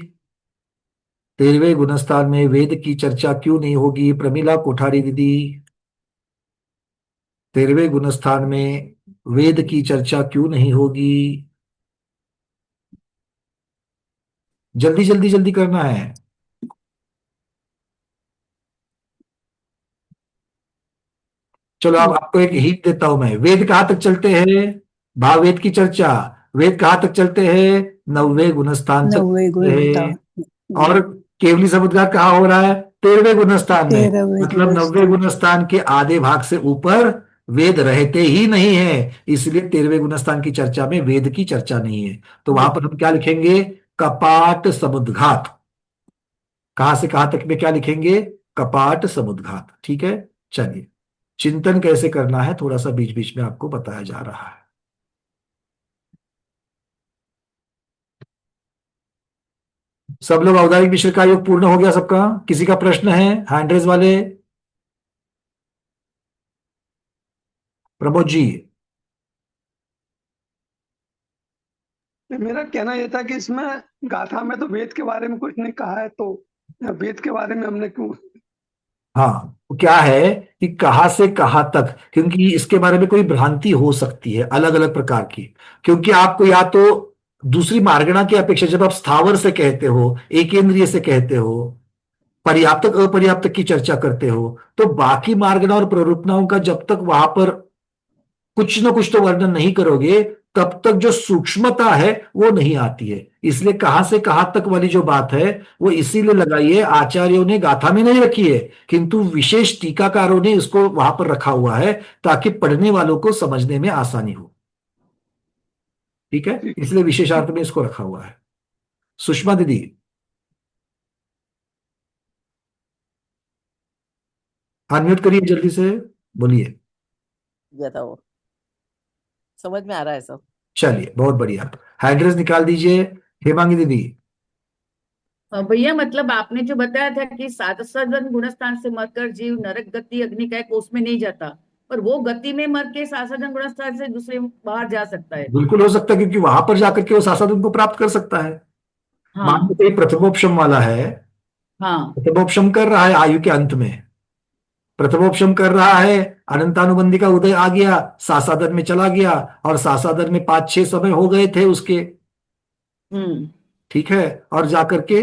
13वें गुणस्थान में वेद की चर्चा क्यों नहीं होगी? प्रमिला कोठारी दीदी, 13वें गुणस्थान में वेद की चर्चा क्यों नहीं होगी? जल्दी जल्दी जल्दी करना है। चलो अब आपको एक हिंट देता हूं मैं। वेद कहां तक चलते हैं? भाववेद की चर्चा। वेद कहां तक चलते हैं? 9वें गुणस्थान तक चलते हैं। और केवली समुद्गार कहाँ हो रहा है? 13वें गुणस्थान में। मतलब 9वें गुणस्थान के आधे भाग से ऊपर वेद रहते ही नहीं है, इसलिए 13वें गुणस्थान की चर्चा में वेद की चर्चा नहीं है। तो वहां पर हम क्या लिखेंगे? कपाट समुद्घात। कहां से कहां तक में क्या लिखेंगे? कपाट समुद्घात। ठीक है, चलिए चिंतन कैसे करना है थोड़ा सा बीच बीच में आपको बताया जा रहा है। सब लोग औदारिक मिश्र का योग पूर्ण हो गया सबका? किसी का प्रश्न है? हैंड रेज वाले। प्रमोद जी। मेरा कहना यह था कि इसमें गाथा में तो वेद के बारे में कुछ नहीं कहा है, तो वेद के बारे में हमने क्यों? हाँ, तो क्या है कि कहां से कहां तक, क्योंकि इसके बारे में कोई भ्रांति हो सकती है अलग अलग प्रकार की। क्योंकि आपको या तो दूसरी मार्गणा की अपेक्षा, जब आप स्थावर से कहते हो, एकेंद्रिय से कहते हो, पर्याप्तक अपर्याप्तक की चर्चा करते हो, तो बाकी मार्गणा और प्ररूपणाओं का जब तक वहां पर कुछ न कुछ तो वर्णन नहीं करोगे तब तक जो सूक्ष्मता है वो नहीं आती है। इसलिए कहां से कहां तक वाली जो बात है वो इसीलिए लगाई है, आचार्यों ने गाथा में नहीं रखी है, किंतु विशेष टीकाकारों ने इसको वहां पर रखा हुआ है ताकि पढ़ने वालों को समझने में आसानी हो। ठीक है, इसलिए विशेषार्थ में इसको रखा हुआ है। सुषमा दीदी। अनम्यूट करिए जल्दी से, बोलिए। गया था वो, समझ में आ रहा है सब। चलिए बहुत बढ़िया, हैंड निकाल दीजिए। हेमांगी दीदी। भैया मतलब आपने जो बताया था कि साधन गुणस्थान से मरकर जीव नरक गति अग्नि का कोष में नहीं जाता, पर वो गति में मर के साधन गुणस्थान से दूसरे बाहर जा सकता है। बिल्कुल हो सकता है, क्योंकि वहां पर जाकर के वो साधन को प्राप्त कर सकता है। हाँ। मान लो कोई प्रथमोपशम वाला है, हाँ, प्रथमोपशम कर रहा है आयु के अंत में, प्रथमोपशम कर रहा है, अनंतानुबंधी का उदय आ गया, सासादन में चला गया और सासादन में 5-6 समय हो गए थे उसके। ठीक है, और जाकर के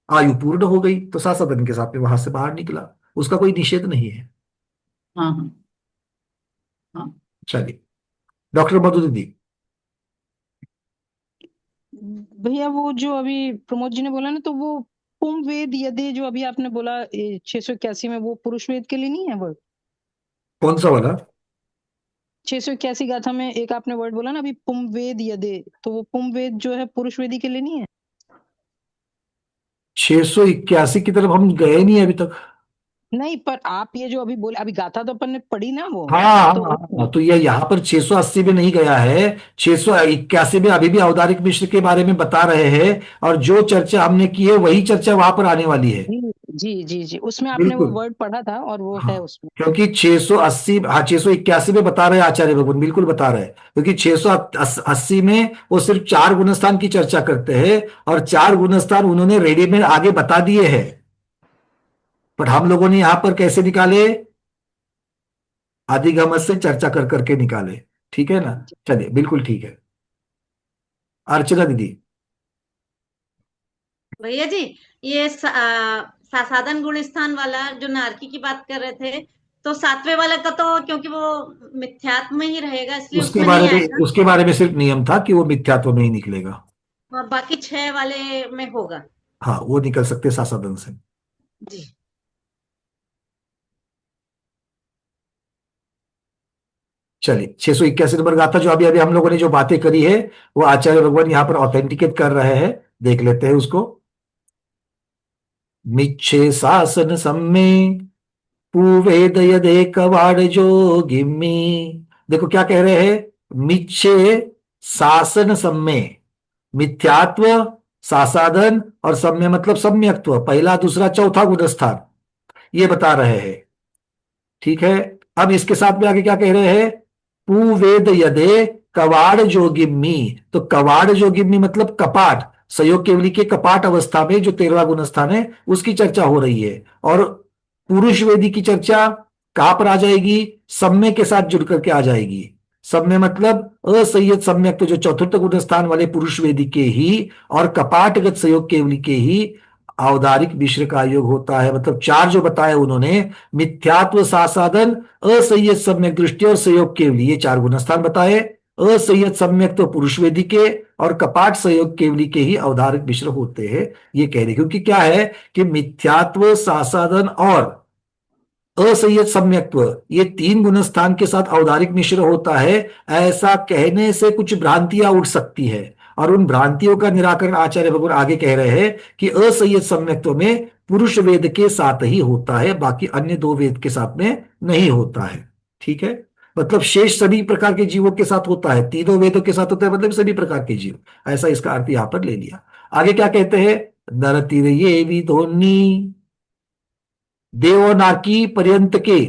आयु पूर्ण हो गई तो सासादन के साथ में वहां से बाहर निकला, उसका कोई निषेध नहीं है। हाँ, हाँ, हाँ। चलिए डॉक्टर मधु दीदी। भैया वो जो अभी प्रमोद जी ने बोला ना, तो वो पुम वेद यदि जो अभी आपने बोला 681 में, वो पुरुष वेद के लिए नहीं है वर्ड? कौन सा वाला? 681 गाथा में एक आपने वर्ड बोला ना अभी, पुम वेद यदे, तो वो पुम वेद जो है पुरुष वेदी के लिए नहीं है? 681 की तरफ हम गए नहीं अभी तक। नहीं, पर आप ये जो अभी बोले, अभी गाथा तो अपन ने पढ़ी ना वो, हाँ हाँ तो हाँ, तो ये यहाँ पर 680 में नहीं गया है, 681 में अभी भी औदारिक मिश्र के बारे में बता रहे हैं, और जो चर्चा हमने की है वही चर्चा वहां पर आने वाली है। जी जी जी जी, उसमें आपने वो बिल्कुल। वर्ड पढ़ा था और वो है हाँ, उसमें। क्योंकि 680, हाँ 681 में बता रहे हैं आचार्य भगवान, बिल्कुल बता रहे हैं, क्योंकि 680 में वो सिर्फ 4 गुणस्थान की चर्चा करते हैं, और 4 गुणस्थान उन्होंने रेडीमेड आगे बता दिए हैं, पर हम लोगों ने यहां पर कैसे निकाले? अधिगम से चर्चा कर करके निकाले। ठीक है ना? चलिए, बिल्कुल ठीक है। अर्चना दीदी। भैया जी, ये सासाधन गुण स्थान वाला जो नारकी की बात कर रहे थे, तो 7वें वाला का तो क्योंकि वो मिथ्यात्व में ही रहेगा इसलिए उसमें नहीं आएगा, उसके बारे में सिर्फ नियम था कि वो मिथ्यात्व में ही निकलेगा। और बाकी 6 वाले में होगा। हाँ, वो निकल सकते सासाधन से। जी। चलिए, 681 नंबर गाथा जो अभी अभी हम लोगों ने जो बातें करी है, वो आचार्य भगवान यहाँ पर ऑथेंटिकेट कर रहे हैं। देख लेते हैं उसको। मिच्छे शासन सम्मे पूवेद यदे कवाड़ जो गिम्मी। देखो क्या कह रहे हैं? मिच्छे शासन सम्मे, मिथ्यात्व, सासाधन और सम्य मतलब सम्यक्त्व, पहला दूसरा चौथा गुणस्थान, ये बता रहे हैं। ठीक है। अब इसके साथ में आगे क्या कह रहे हैं? पूवेद यदे कवाड़ जोगिम्मी। तो कवाड़ जोगिम्मी मतलब कपाट, सहयोग केवली के कपाट अवस्था में जो 13वां गुणस्थान है उसकी चर्चा हो रही है। और पुरुष वेदी की चर्चा कहां पर आ जाएगी? सम्य के साथ जुड़ करके आ जाएगी। सम्य मतलब असंयत सम्यक, तो जो चतुर्थ गुणस्थान वाले पुरुष वेदी के ही और कपाटगत सहयोग केवली के ही औदारिक मिश्र का योग होता है। मतलब 4 जो बताए उन्होंने, मिथ्यात्व, सासाधन, असंयत सम्यक दृष्टि और सहयोग केवली, ये 4 गुणस्थान बताए। असंयत सम्यक तो पुरुष वेदी के और कपाट सहयोग केवली के ही औदारिक मिश्र होते हैं, ये कह रहे। क्योंकि क्या है कि मिथ्यात्व, सासाधन और असंयत सम्यक्त्व, ये 3 गुणस्थान के साथ औदारिक मिश्र होता है। ऐसा कहने से कुछ भ्रांतियां उठ सकती है, और उन भ्रांतियों का निराकरण आचार्य भगवान आगे कह रहे हैं कि असंयत सम्यक्त्व में पुरुष वेद के साथ ही होता है, बाकी अन्य 2 वेद के साथ में नहीं होता है। ठीक है। मतलब शेष सभी प्रकार के जीवों के साथ होता है, तीनों वेदों के साथ होता है, मतलब सभी प्रकार के जीव, ऐसा इसका अर्थ यहां पर ले लिया। आगे क्या कहते हैं? नरतिर ये विधोनी देवनाकी पर्यंत के।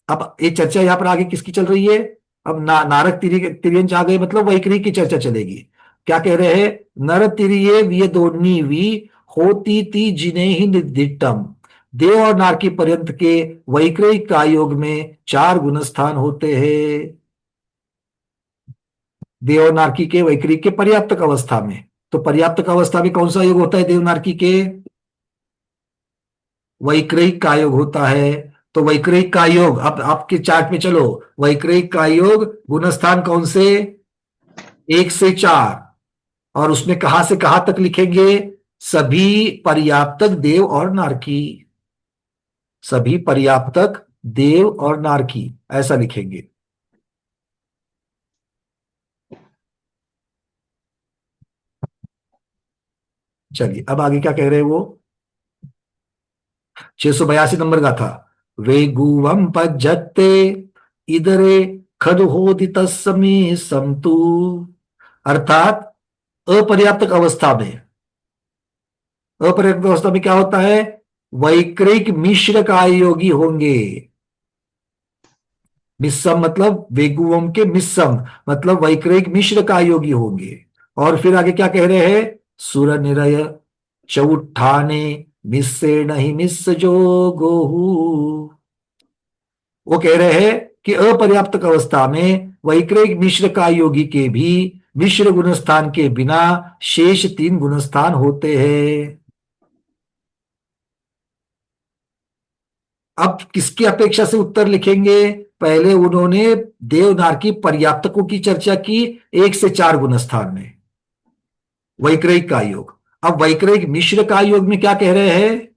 अब ये चर्चा यहां पर आगे किसकी चल रही है? अब नारक तिर्यंच आ गए, मतलब वैखरी की चर्चा चलेगी। क्या कह रहे हैं? नर तिरिये वियदोन्नी वी होती ती जिने ही निर्दिष्टम। देव और नारकी पर्यंत के वैक्रयिक का योग में 4 गुणस्थान होते हैं। देव और नारकी के वैक्रयिक के पर्याप्तक अवस्था में, तो पर्याप्तक अवस्था में कौन सा योग होता है देव नारकी के? वैक्रयिक का योग होता है। तो वैक्रयिक का योग, अब आपके चार्ट में चलो, वैक्रयिक का योग गुणस्थान कौन से? 1 से 4, और उसमें कहां से कहां तक लिखेंगे? सभी पर्याप्तक देव और नारकी, सभी पर्याप्तक देव और नारकी, ऐसा लिखेंगे। चलिए, अब आगे क्या कह रहे हैं वो? 682 नंबर गाथा। वे गुवम पज्जते इधरे खदहोदित समी समतु। अर्थात अपर्याप्तक अवस्था में, अपर्याप्त अवस्था में क्या होता है? वैक्रयिक मिश्र का योगी होंगे। मिस्सम मतलब वेगुवम के मिस्सम मतलब वैक्रयिक मिश्र का योगी होंगे। और फिर आगे क्या कह रहे हैं? सुर निरय चौठाने मिस्से नहीं मिस जो गोहू। वो कह रहे हैं कि अपर्याप्तक अवस्था में वैक्रयिक मिश्र का योगी के भी मिश्र गुणस्थान के बिना शेष 3 गुणस्थान होते हैं। अब किसकी अपेक्षा से उत्तर लिखेंगे? पहले उन्होंने देवनार की पर्याप्तकों की चर्चा की 1 से 4 गुणस्थान में, वैक्रयिक का योग। अब वैक्रयिक मिश्र का योग में क्या कह रहे हैं,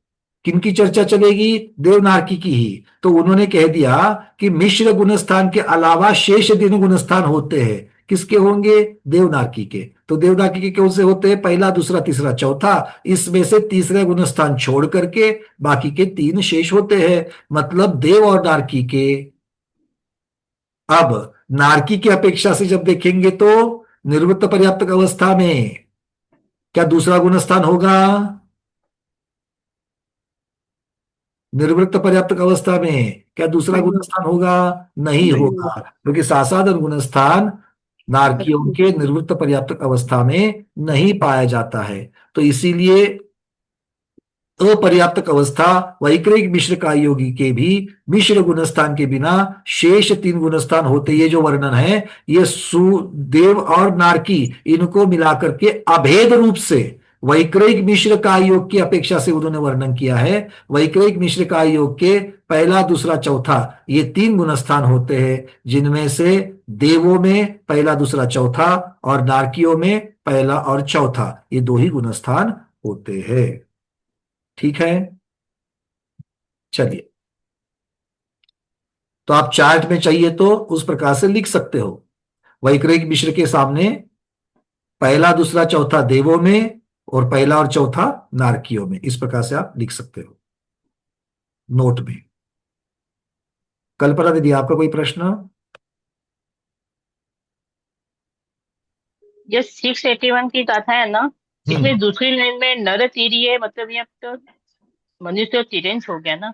किनकी चर्चा चलेगी, देवनार्की की ही। तो उन्होंने कह दिया कि मिश्र गुणस्थान के अलावा शेष तीन गुणस्थान होते हैं। किसके होंगे, देवनार्की के। तो देवनार्की के कौन से होते हैं, पहला, दूसरा, तीसरा, चौथा। इसमें से तीसरे गुणस्थान छोड़ करके बाकी के तीन शेष होते हैं। मतलब देव और नारकी के। अब नारकी की अपेक्षा से जब देखेंगे तो निर्वृत्त पर्याप्तक अवस्था में क्या दूसरा गुणस्थान होगा, निर्वृत्त पर्याप्तक अवस्था में क्या दूसरा गुणस्थान होगा, नहीं होगा, क्योंकि सासाधन गुणस्थान नारकियों के निर्वृत्त पर्याप्तक अवस्था में नहीं पाया जाता है। तो इसीलिए अपर्याप्तक अवस्था वैक्रयिक मिश्र का योगी के भी मिश्र गुणस्थान के बिना शेष तीन गुणस्थान होते। ये जो वर्णन है ये सुदेव और नारकी इनको मिलाकर के अभेद रूप से वैक्रयिक मिश्र का योग की अपेक्षा से उन्होंने वर्णन किया है। वैक्रयिक मिश्र का योग के पहला, दूसरा, चौथा ये तीन गुणस्थान होते हैं, जिनमें से देवों में पहला, दूसरा, चौथा और नारकियों में पहला और चौथा, ये दो ही गुणस्थान होते हैं। ठीक है, चलिए। तो आप चार्ट में चाहिए तो उस प्रकार से लिख सकते हो। वैक्रयिक मिश्र के सामने पहला, दूसरा, चौथा देवों में और पहला और चौथा नारकियों में, इस प्रकार से आप लिख सकते हो नोट में। कल्पना दीदी, आपका कोई प्रश्न? जो 681 की गाथा है ना, इसमें दूसरी लाइन में नर तीर्य, मतलब ये तो मनुष्य तिरंश हो गया ना।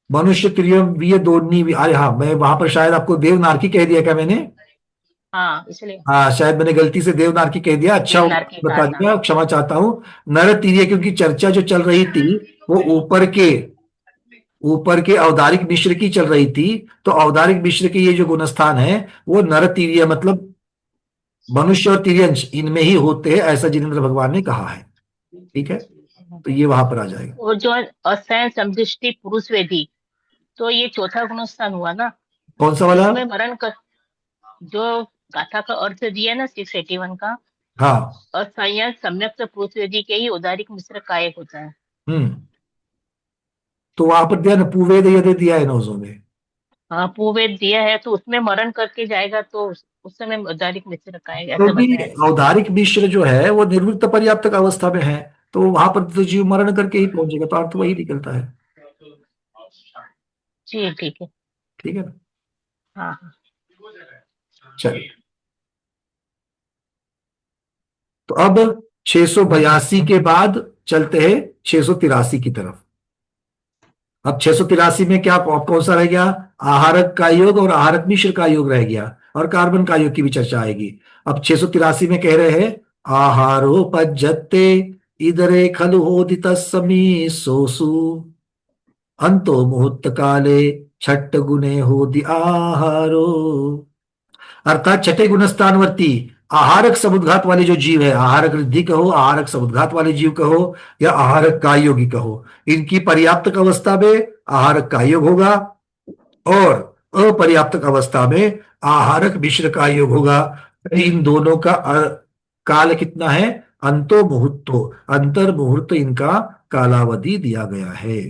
मनुष्य त्रियम दोनों, अरे हाँ, मैं वहां पर शायद आपको देवनारकी कह दिया क्या मैंने? हाँ, इसलिए हाँ, शायद मैंने गलती से देवनारकी कह दिया। अच्छा, बता दिया, क्षमा चाहता हूं। नर तीर्य, क्योंकि चर्चा जो चल रही थी वो ऊपर के औदारिक मिश्र की चल रही थी। तो औदारिक मिश्र के ये जो गुणस्थान है वो नर तीर्य, मतलब मनुष्य और तिर्यंश इनमें ही होते हैं, ऐसा जिनेंद्र भगवान ने कहा है। ठीक है, तो ये वहां पर आ जाएगा। और जो असंय समदृष्टि पुरुष वेदी, तो ये चौथा गुणस्थान हुआ ना। कौन सा वाला? इसमें मरण कर, जो गाथा का अर्थ दिया ना 681 का, हाँ, असंय सम्यक पुरुष वेदी के ही औदारिक मिश्र का एक होता है। तो वहां पर दिया ना, पूवेद यदि दिया है ना उसमें। हाँ, पूवेद दिया है, तो उसमें मरण करके जाएगा तो उस समय औदारिक मिश्र का एक, ऐसा क्योंकि बताया। औदारिक मिश्र जो है वो निर्वृत्त पर्याप्तक अवस्था में है, तो वहां पर तो जीव मरण करके ही पहुंचेगा, तो अर्थ वही निकलता है। जी, ठीक है। ठीक है ना? हाँ हाँ, चलिए। तो अब 682 के बाद चलते हैं 683 की तरफ। अब 683 में क्या कौन सा रह गया? आहारक का योग और आहारक मिश्र का योग रह गया, और कार्बन का योग की भी चर्चा आएगी। अब 683 में कह रहे हैं आहारोपज्जते इदरे खलु होदित समी सोसु अंतो मुहूर्त काले छठ गुणे होदि आहारो। अर्थात छठे गुणस्थानवर्ती आहारक समुद्घात वाले जो जीव है, आहारक रिद्धि कहो, आहारक समुद्घात वाले जीव कहो या आहारक कायोगी कहो, इनकी पर्याप्तक अवस्था में आहारक कायोग होगा और अपर्याप्तक अवस्था में आहारक मिश्र कायोग होगा। इन दोनों का काल कितना है? अंतो मुहूर्तो, अंतर मुहूर्त इनका कालावधि दिया गया है।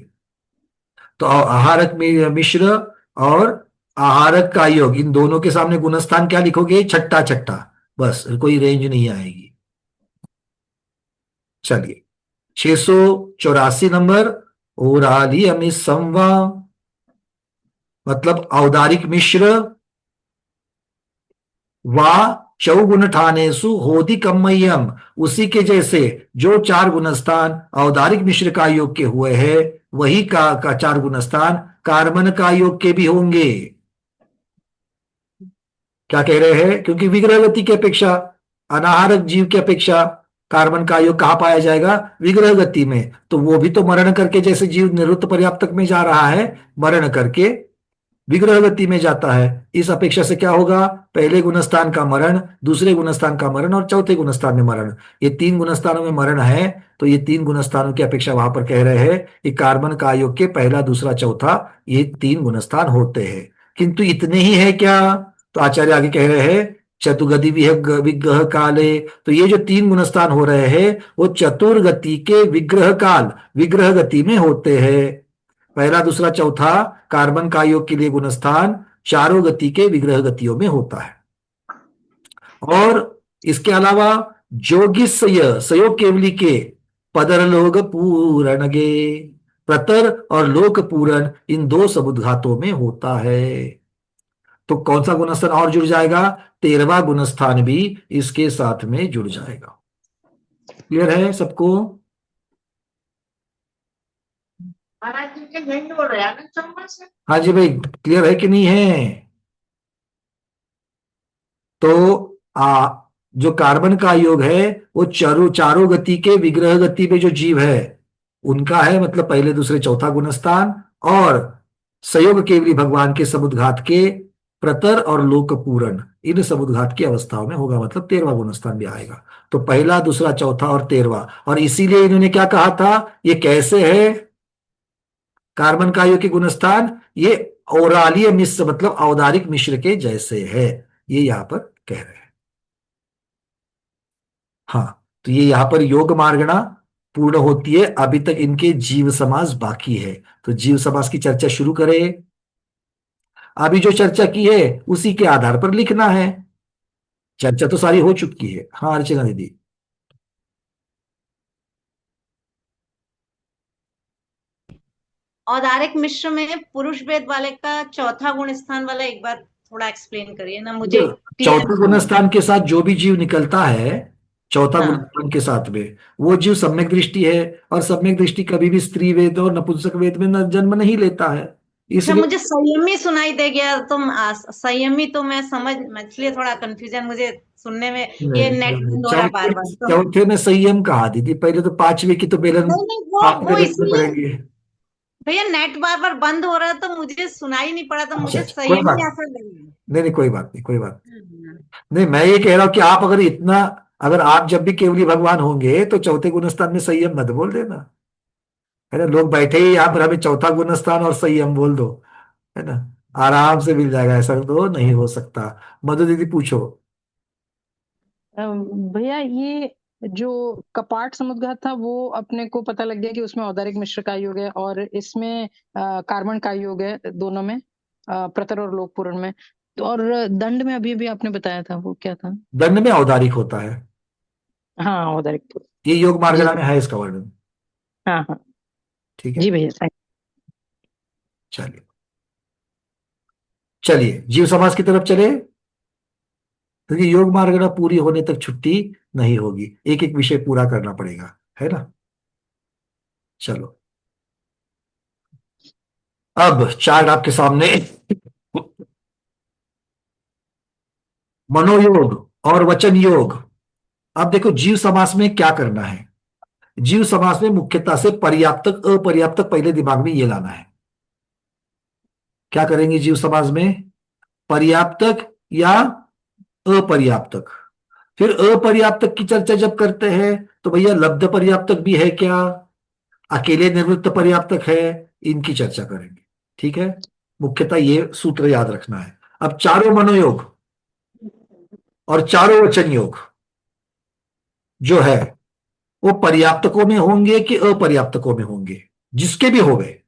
तो आहारक मिश्र और आहारक का योग, इन दोनों के सामने गुणस्थान क्या लिखोगे? छट्टा छट्टा, बस, कोई रेंज नहीं आएगी। चलिए, 684 नंबर ओराली अमित संवा, मतलब औदारिक मिश्र वा चौगुण ठानेसु होदि कम्मय्यम, उसी के जैसे जो चार गुणस्थान औदारिक मिश्र का योग के हुए हैं वही का चार गुणस्थान कार्बन का योग के भी होंगे। क्या कह रहे हैं? क्योंकि विग्रहगति की अपेक्षा, अनाहारक जीव की अपेक्षा कार्बन का योग कहां पाया जाएगा? विग्रह गति में। तो वो भी तो मरण करके, जैसे जीव निवृत्त पर्याप्तक में जा रहा है, मरण करके विग्रह गति में जाता है। इस अपेक्षा से क्या होगा? पहले गुणस्थान का मरण, दूसरे गुणस्थान का मरण और चौथे गुणस्थान में मरण, ये तीन गुणस्थानों में मरण है। तो ये तीन गुणस्थानों की अपेक्षा वहां पर कह रहे हैं कि कार्बन का योग के पहला, दूसरा, चौथा ये तीन गुणस्थान होते हैं। किंतु इतने ही है क्या? तो आचार्य आगे कह रहे हैं चतुर्गति विग्रह काले। तो ये जो 3 गुणस्थान हो रहे हैं वो चतुर्गति के विग्रह काल, विग्रह गति में होते हैं। पहला, दूसरा, चौथा कार्बन का योग के लिए गुणस्थान चारों गति के विग्रह गतियों में होता है। और इसके अलावा जोगिसय सयोग केवली के पदरलोक पूरण गे, प्रतर और लोक पूरण इन 2 समुद्घातों में होता है। तो कौन सा गुणस्थान और जुड़ जाएगा? 13वां गुणस्थान भी इसके साथ में जुड़ जाएगा। क्लियर है सबको? हाँ जी भाई, क्लियर है कि नहीं है? तो जो कार्बन का योग है वो चारों गति के विग्रह गति में जो जीव है उनका है, मतलब पहले, दूसरे, चौथा गुणस्थान। और संयोग केवली भगवान के समुद्घात के प्रतर और लोक पूरण इन समुद्घात की अवस्थाओं में होगा, मतलब 13वां गुणस्थान भी आएगा। तो पहला, दूसरा, चौथा और 13वां। और इसीलिए इन्होंने क्या कहा था, ये कैसे है कार्बन का योग के गुणस्थान? ये औरालीय मिश्र मतलब औदारिक मिश्र के जैसे है, ये यहां पर कह रहे हैं। हाँ, तो ये यहां पर योग मार्गणा पूर्ण होती है। अभी तक इनके जीव समास बाकी है, तो जीव समास की चर्चा शुरू करें। अभी जो चर्चा की है उसी के आधार पर लिखना है। चर्चा तो सारी हो चुकी है। हाँ अर्चना दीदी। औदारिक मिश्र में पुरुष वेद वाले का चौथा गुण स्थान वाला एक बार थोड़ा एक्सप्लेन करिए ना, मुझे चौथा गुणस्थान के साथ जो भी जीव निकलता है, चौथा हाँ। गुणस्थान के साथ में वो जीव सम्यक दृष्टि है, और सम्यक दृष्टि कभी भी स्त्री वेद और नपुंसक वेद में जन्म नहीं लेता है। अच्छा, इसलिए मुझे संयमी सुनाई दे गया, तुम संयमी तो मैं समझ, इसलिए थोड़ा कंफ्यूजन मुझे सुनने में, ये नेट बंद हो रहा बार बार तो। चौथे में संयम कहा दीदी, पहले तो 5वीं की तो बेलन नहीं, वो इसलिए पड़ेगी। भैया नेट बार बार बंद हो रहा तो मुझे सुनाई नहीं पड़ा, तो मुझे अच्छा, कोई बात संयमी ऐसा लगा। नहीं, कोई बात नहीं, कोई बात नहीं। मैं ये कह रहा हूं कि आप अगर आप जब भी केवली भगवान होंगे तो चौथे गुणस्थान में संयम मत बोल देना, है ना। लोग बैठे ही यहाँ पर, हमें चौथा गुणस्थान और संयम बोल दो, है ना, आराम से मिल जाएगा। ऐसा तो नहीं हो सकता। मधु दीदी पूछो। भैया ये जो कपाट समुद्घात था वो अपने को पता लग गया कि उसमें औदारिक मिश्र का योग है, और इसमें कार्बन का योग है, दोनों में प्रतर और लोक पूरण में। तो और दंड में अभी आपने बताया था, वो क्या था? दंड में औदारिक होता है। हाँ, औदारिक। ये योग मार्गणा में है इसका वर्णन। हाँ हाँ, ठीक है जी भैया। चलिए चलिए जीव समाज की तरफ चले, क्योंकि तो योग मार्गणा पूरी होने तक छुट्टी नहीं होगी, एक एक विषय पूरा करना पड़ेगा, है ना। चलो, अब चार्ट आपके सामने। मनोयोग और वचन योग। अब देखो जीव समास में क्या करना है। जीव समास में मुख्यतः से पर्याप्तक अपर्याप्तक पहले दिमाग में ये लाना है। क्या करेंगे जीव समास में? पर्याप्तक या अपर्याप्तक। फिर अपर्याप्तक की चर्चा जब करते हैं तो भैया लब्ध पर्याप्तक भी है क्या, अकेले निवृत्त पर्याप्तक है, इनकी चर्चा करेंगे। ठीक है, मुख्यतः ये सूत्र याद रखना है। अब चारों मनोयोग और चारों वचन योग जो है वो पर्याप्तकों में होंगे कि अपर्याप्तकों में होंगे? जिसके भी हो गए,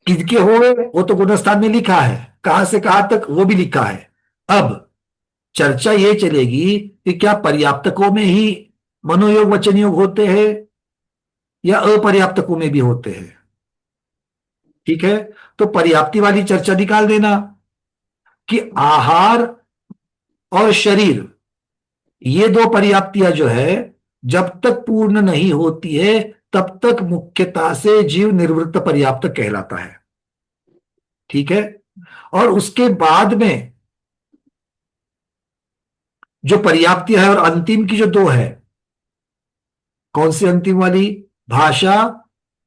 किसके हो गए वो तो गुणस्थान में लिखा है, कहां से कहां तक वो भी लिखा है। अब चर्चा ये चलेगी कि क्या पर्याप्तकों में ही मनोयोग वचन योग होते हैं या अपर्याप्तकों में भी होते हैं। ठीक है, तो पर्याप्ति वाली चर्चा निकाल देना कि आहार और शरीर, ये 2 पर्याप्तियां जो है जब तक पूर्ण नहीं होती है तब तक मुख्यता से जीव निवृत्त पर्याप्त कहलाता है। ठीक है, और उसके बाद में जो पर्याप्ति है और अंतिम की जो 2 है, कौन सी अंतिम वाली? भाषा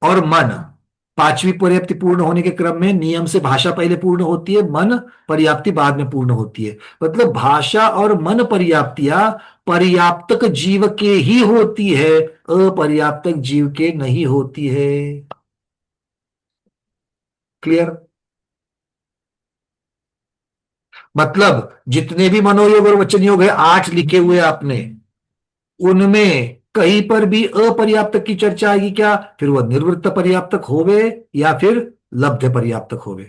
और मन। 5वीं पर्याप्ति पूर्ण होने के क्रम में नियम से भाषा पहले पूर्ण होती है, मन पर्याप्ति बाद में पूर्ण होती है। मतलब भाषा और मन पर्याप्तियां पर्याप्तक जीव के ही होती है, अपर्याप्तक जीव के नहीं होती है। क्लियर? मतलब जितने भी मनोयोग और वचन योग है 8 लिखे हुए आपने, उनमें कहीं पर भी अपर्याप्तक की चर्चा आएगी क्या? फिर वह निर्वृत्त पर्याप्तक होवे या फिर लब्ध पर्याप्तक होवे।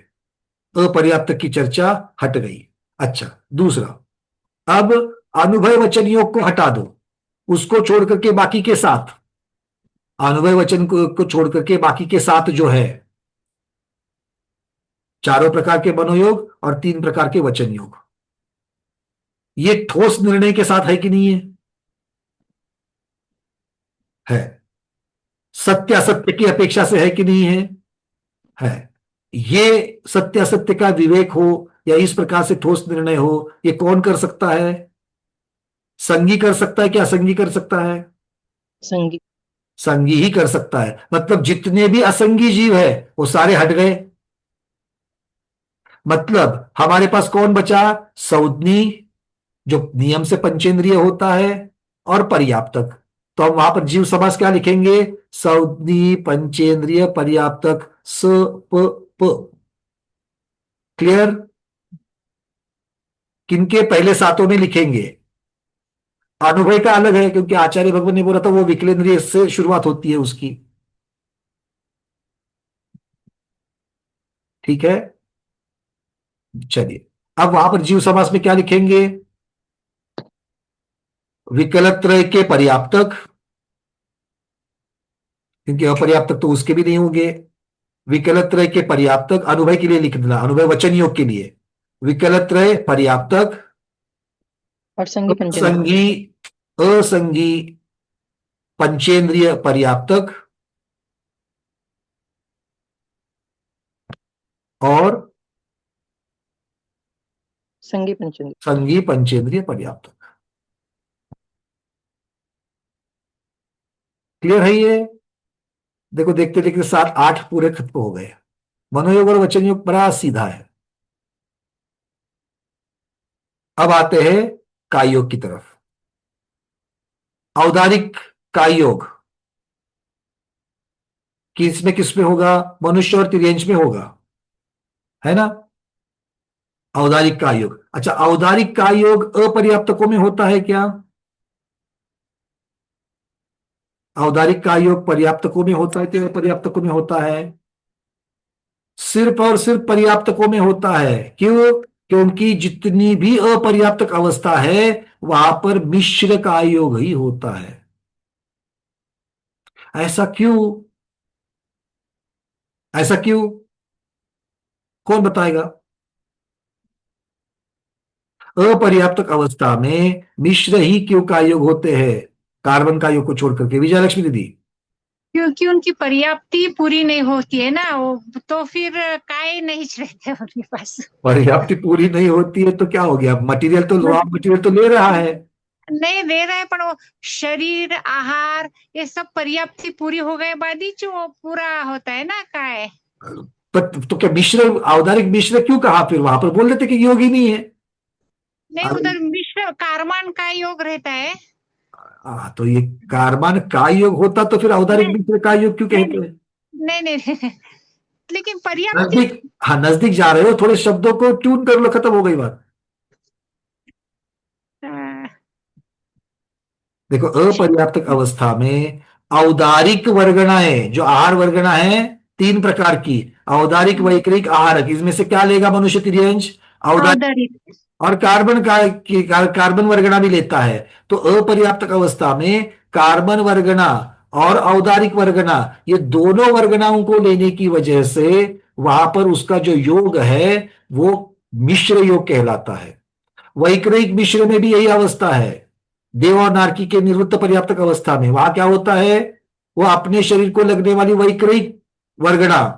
अपर्याप्तक की चर्चा हट गई। अच्छा, दूसरा, अब अनुभय वचन योग को हटा दो, उसको छोड़ करके बाकी के 7, अनुभय वचन को छोड़ करके बाकी के 7 जो है, चारों प्रकार के मनोयोग और 3 प्रकार के वचन योग, ये ठोस निर्णय के साथ है कि नहीं है? है। सत्य असत्य की अपेक्षा से है कि नहीं है? है। ये सत्य असत्य का विवेक हो या इस प्रकार से ठोस निर्णय हो, ये कौन कर सकता है? संगी कर सकता है क्या असंगी कर सकता है? संगी। संगी ही कर सकता है। मतलब जितने भी असंगी जीव है वो सारे हट गए। मतलब हमारे पास कौन बचा? संज्ञी, जो नियम से पंचेंद्रिय होता है, और पर्याप्तक। तो हम वहां पर जीव समास क्या लिखेंगे? संज्ञी पंचेंद्रिय पर्याप्तक, स प प। क्लियर? किनके पहले 7 में लिखेंगे? अनुभय का अलग है, क्योंकि आचार्य भगवान ने बोला था वो विकलेंद्रिय से शुरुआत होती है उसकी। ठीक है, चलिए अब वहां पर जीव समास में क्या लिखेंगे? विकलत्रय के पर्याप्तक, क्योंकि अपर्याप्तक तो उसके भी नहीं होंगे। विकलत्रय के पर्याप्तक, अनुभय के लिए लिख देना, अनुभय वचन योग के लिए विकलत्रय पर्याप्तक, और संगी पंचेंद्रिय, संगी असंगी पंचेंद्रिय पर्याप्तक, और संगी पंचेंद्रिय, संगी पंचेंद्रिय पर्याप्तक। क्लियर है ये? देखो देखते देखते 7 8 पूरे खत्म हो गए। मनोयोग और वचन योग बड़ा सीधा है। अब आते हैं काय योग की तरफ। औदारिक काय योग किसमें होगा? मनुष्य और तिर्यंच में होगा, है ना? औदारिक काय योग। अच्छा, औदारिक काय योग अपर्याप्तकों में होता है क्या? औदारिक काय योग पर्याप्तकों में होता है कि अपर्याप्तकों में होता है? सिर्फ और सिर्फ पर्याप्तकों में होता है। क्यों? क्योंकि जितनी भी अपर्याप्तक अवस्था है वहां पर मिश्र काय योग ही होता है। ऐसा क्यों? ऐसा क्यों? कौन बताएगा? अपर्याप्तक अवस्था में मिश्र ही क्यों काय योग होते हैं, कार्बन काय योग को छोड़ करके? विजयलक्ष्मी दीदी। क्योंकि उनकी पर्याप्ति पूरी नहीं होती है ना, वो तो फिर काय नहीं रहते उनके पास। पर्याप्ति पूरी नहीं होती है तो क्या हो गया? मटेरियल तो रॉ मटेरियल तो ले रहा है, नहीं दे रहे, पर वो शरीर आहार ये सब पर्याप्ति पूरी हो गए बाद ही जो पूरा होता है ना काय। पर तो क्या मिश्र, औदारिक मिश्र क्यों कहा? फिर वहां पर बोल देते कि योग ही नहीं है। नहीं, उधर मिश्र कार्बन का योग रहता है। तो ये कार्बन काय योग होता तो फिर औदारिक मिश्र काय योग क्यों कहते हैं? नहीं नहीं लेकिन पर्याप्ति। नजदीक, हाँ नजदीक जा रहे हो, थोड़े शब्दों को ट्यून कर लो, खत्म हो गई बात। देखो, अपर्याप्तक अवस्था में औदारिक वर्गणाएं, जो आहार वर्गणा है 3 प्रकार की, औदारिक वैकरिक आहारक, इसमें से क्या लेगा मनुष्य तिर्यंश? औदारिक। और कार्बन वर्गणा भी लेता है। तो अपर्याप्तक अवस्था में कार्बन वर्गणा और औदारिक वर्गणा, ये दोनों वर्गणाओं को लेने की वजह से वहां पर उसका जो योग है वो मिश्र योग कहलाता है। वैकरिक मिश्र में भी यही अवस्था है। देव और नारकी के निवृत्त पर्याप्तक अवस्था में वहां क्या होता है? वो अपने शरीर को लगने वाली वैकरिक वर्गणा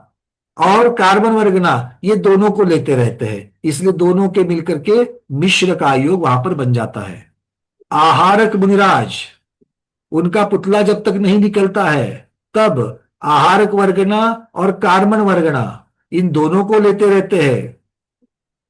और कार्बन वर्गना, ये दोनों को लेते रहते हैं, इसलिए दोनों के मिलकर के मिश्र का योग वहां पर बन जाता है। आहारक मुनिराज, उनका पुतला जब तक नहीं निकलता है तब आहारक वर्गना और कार्बन वर्गना, इन दोनों को लेते रहते हैं।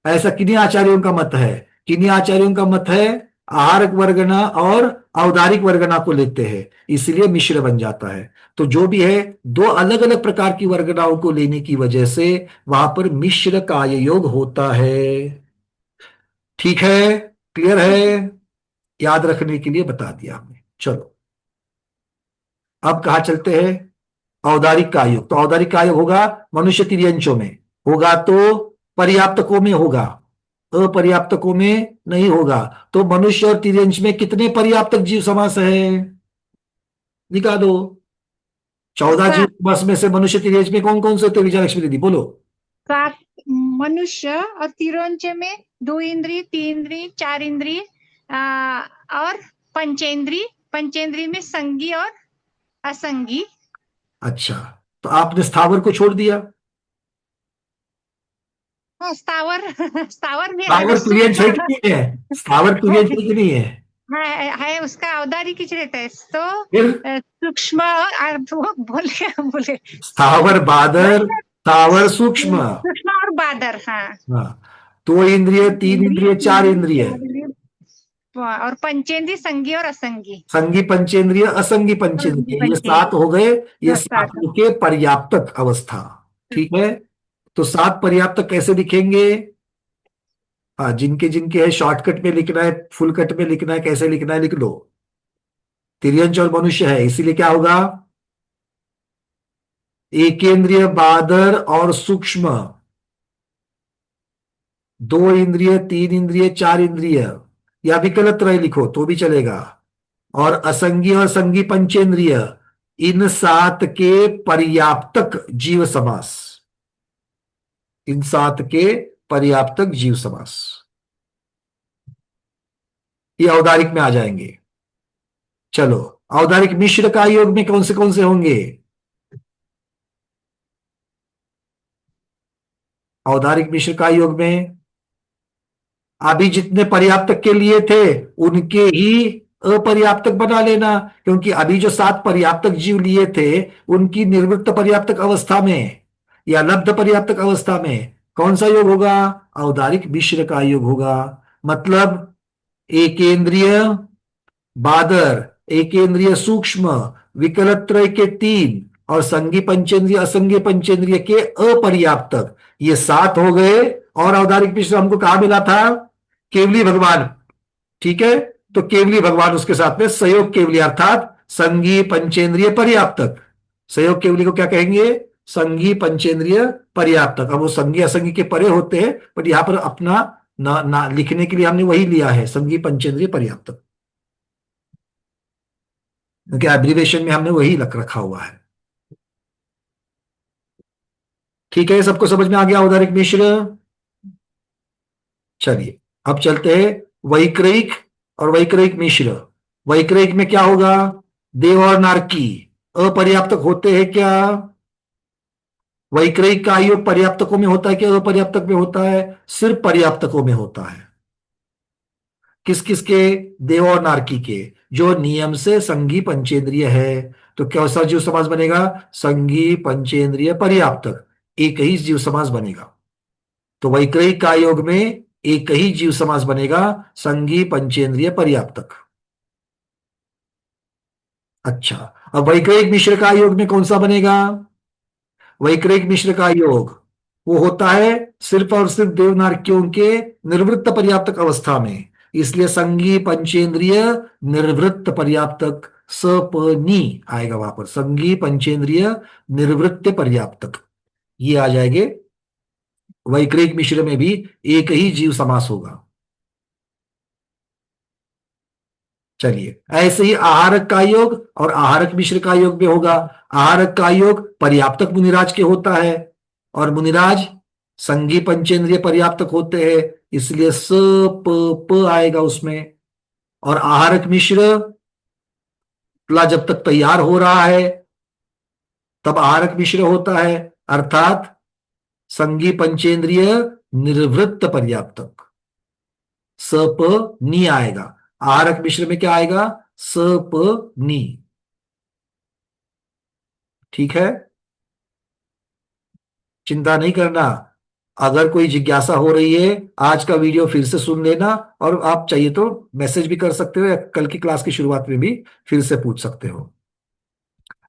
ऐसा किन्हीं आचार्यों का मत है। किन्हीं आचार्यों का मत है आहारक वर्गना और औदारिक वर्गना को लेते हैं, इसलिए मिश्र बन जाता है। तो जो भी है, 2 अलग अलग प्रकार की वर्गनाओं को लेने की वजह से वहां पर मिश्र काय योग होता है। ठीक है, क्लियर है, याद रखने के लिए बता दिया हमने। चलो अब कहा चलते हैं, औदारिक का योग। तो औदारिक का योग होगा मनुष्य तिर्यंचों में, होगा तो पर्याप्तकों में होगा, अपर्याप्तकों में नहीं होगा। तो मनुष्य और तिर्यंच में कितने पर्याप्तक जीव समास है, निकाल दो। 14 जीव समास में से मनुष्य तिर्यंच में कौन कौन से होते हैं, विजयलक्ष्मी दीदी बोलो। 7 मनुष्य और तिरोंच में 2 इंद्रिय, 3 इंद्रिय, 4 इंद्रिय और पंचेंद्रिय। पंचेंद्रिय में संगी और असंगी। अच्छा, तो आपने स्थावर को छोड़ दिया। हाँ, स्थावर स्थावर में स्थावर तुर्यंच है कि नहीं है, स्थावर तुर्यंच है कि नहीं है, है उसका औदारी किच रहता है। तो फिर सूक्ष्म और वो बोले स्थावर बादर, स्थावर सूक्ष्म। सूक्ष्म और बादर। हाँ, हाँ, 2 इंद्रिय, 3 इंद्रिय, 4 इंद्रिय, और पंचेंद्रिय संगी और असंगी। संगी पंचेंद्रिय, असंगी पंचेंद्रिय, ये 7 हो गए। ये 7 के पर्याप्तक अवस्था। ठीक है, तो 7 पर्याप्तक कैसे दिखेंगे। हाँ, जिनके जिनके है शॉर्टकट में लिखना है, फुल कट में लिखना है, कैसे लिखना है लिख लो। तिर्यंच और मनुष्य है, इसीलिए क्या होगा, एकेंद्रिय बादर और सूक्ष्म, 2 इंद्रिय, 3 इंद्रिय, 4 इंद्रिय, या विकलत रहे लिखो तो भी चलेगा, और असंगी और संगी पंचेंद्रिय, इन 7 के पर्याप्तक जीव समास, इन 7 के पर्याप्तक जीव समास ये औदारिक में आ जाएंगे। चलो, औदारिक मिश्र का योग में कौन से होंगे, औदारिक मिश्र का योग में अभी जितने पर्याप्तक के लिए थे उनके ही अपर्याप्तक बना लेना, क्योंकि अभी जो 7 पर्याप्तक जीव लिए थे उनकी निर्वृत्त पर्याप्तक अवस्था में या लब्ध पर्याप्तक अवस्था में कौन सा योग होगा, औदारिक मिश्र का योग होगा। मतलब एकेंद्रिय बादर, एकेंद्रिय सूक्ष्म, विकलत्रय के 3 और संगी पंचेंद्रिय, असंगी पंचेंद्रिय के अपर्याप्तक, ये 7 हो गए। और औदारिक मिश्र हमको कहा मिला था, केवली भगवान। ठीक है, तो केवली भगवान, उसके साथ में सहयोग केवली अर्थात संगी पंचेंद्रिय पर्याप्तक। सहयोग केवली को क्या कहेंगे, संगी पंचेंद्रिय पर्याप्तक। अब वो संगी असंगी के परे होते हैं, पर यहां पर अपना ना लिखने के लिए हमने वही लिया है, संगी पंचेंद्रिय पर्याप्तक, क्योंकि एब्रिवेशन में हमने वही लख रखा हुआ है। ठीक है, सबको समझ में आ गया औदारिक मिश्र। चलिए अब चलते हैं वैक्रयिक और वैक्रयिक मिश्र। वैक्रयिक में क्या होगा, देव और नारकी अपर्याप्तक होते हैं क्या, वैक्रयिक का योग पर्याप्तकों में होता है क्या अपर्याप्तक में होता है, सिर्फ पर्याप्तकों में होता है। किस किस के, देव और नारकी के, जो नियम से संगी पंचेंद्रिय है। तो क्या सा जीव समास बनेगा, संगी पंचेंद्रिय पर्याप्तक, एक ही जीव समास बनेगा। तो वैक्रयिक का योग में एक ही जीव समास बनेगा, संगी पंचेंद्रिय पर्याप्तक। अच्छा, अब वैक्रयिक मिश्र का योग में कौन सा बनेगा, वैक्रयिक मिश्र का योग वो होता है सिर्फ और सिर्फ देवनारकियों के निर्वृत्त पर्याप्तक अवस्था में, इसलिए संगी पंचेंद्रिय निर्वृत्त पर्याप्तक, सपनी आएगा वहां पर, संगी पंचेंद्रिय निर्वृत्त पर्याप्तक, ये आ जाएंगे। वैक्रयिक मिश्र में भी एक ही जीव समास होगा। चलिए, ऐसे ही आहारक का योग और आहारक मिश्र का योग भी होगा। आहारक का योग पर्याप्तक मुनिराज के होता है, और मुनिराज संगी पंचेंद्रिय पर्याप्तक होते हैं, इसलिए स प आएगा उसमें। और आहारक मिश्र जब तक तैयार हो रहा है तब आहारक मिश्र होता है, अर्थात संगी पंचेंद्रिय निर्वृत्त पर्याप्तक, स प नी आएगा। आहारक मिश्र में क्या आएगा, स प नी। ठीक है, चिंता नहीं करना। अगर कोई जिज्ञासा हो रही है, आज का वीडियो फिर से सुन लेना, और आप चाहिए तो मैसेज भी कर सकते हो, या कल की क्लास की शुरुआत में भी फिर से पूछ सकते हो।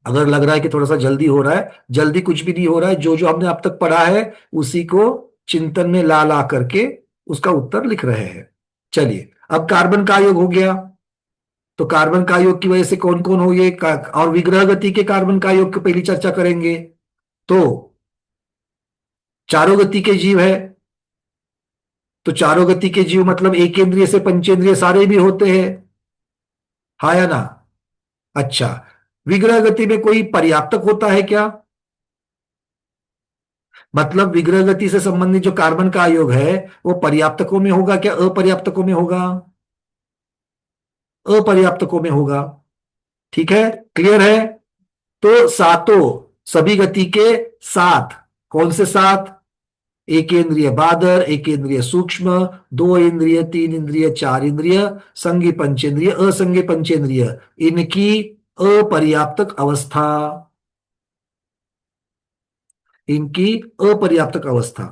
अगर लग रहा है कि थोड़ा सा जल्दी हो रहा है, जल्दी कुछ भी नहीं हो रहा है, जो जो हमने अब तक पढ़ा है उसी को चिंतन में ला ला करके उसका उत्तर लिख रहे हैं। चलिए, अब कार्बन का योग हो गया, तो कार्बन का योग की वजह से कौन कौन हो गए, और विग्रह गति के कार्बन का योग की पहली चर्चा करेंगे। तो चारों गति के जीव है, तो चारों गति के जीव मतलब एक इंद्रिय से पंचेंद्रिय सारे भी होते हैं, हाँ या ना। अच्छा, विग्रह गति में कोई पर्याप्तक होता है क्या? मतलब विग्रह गति से संबंधित जो कार्बन का आयोग है वो पर्याप्तकों में होगा क्या, अपर्याप्तकों में होगा? अपर्याप्तकों में होगा। ठीक है, क्लियर है। तो सातों, सभी गति के सात, कौन से सात? एक इंद्रिय बादर, एक इंद्रिय सूक्ष्म, दो इंद्रिय, तीन इंद्रिय, चार इंद्रिय, संगी पंचेंद्रिय, असंगी पंचेंद्रिय, इनकी अपर्याप्तक अवस्था, इनकी अपर्याप्तक अवस्था।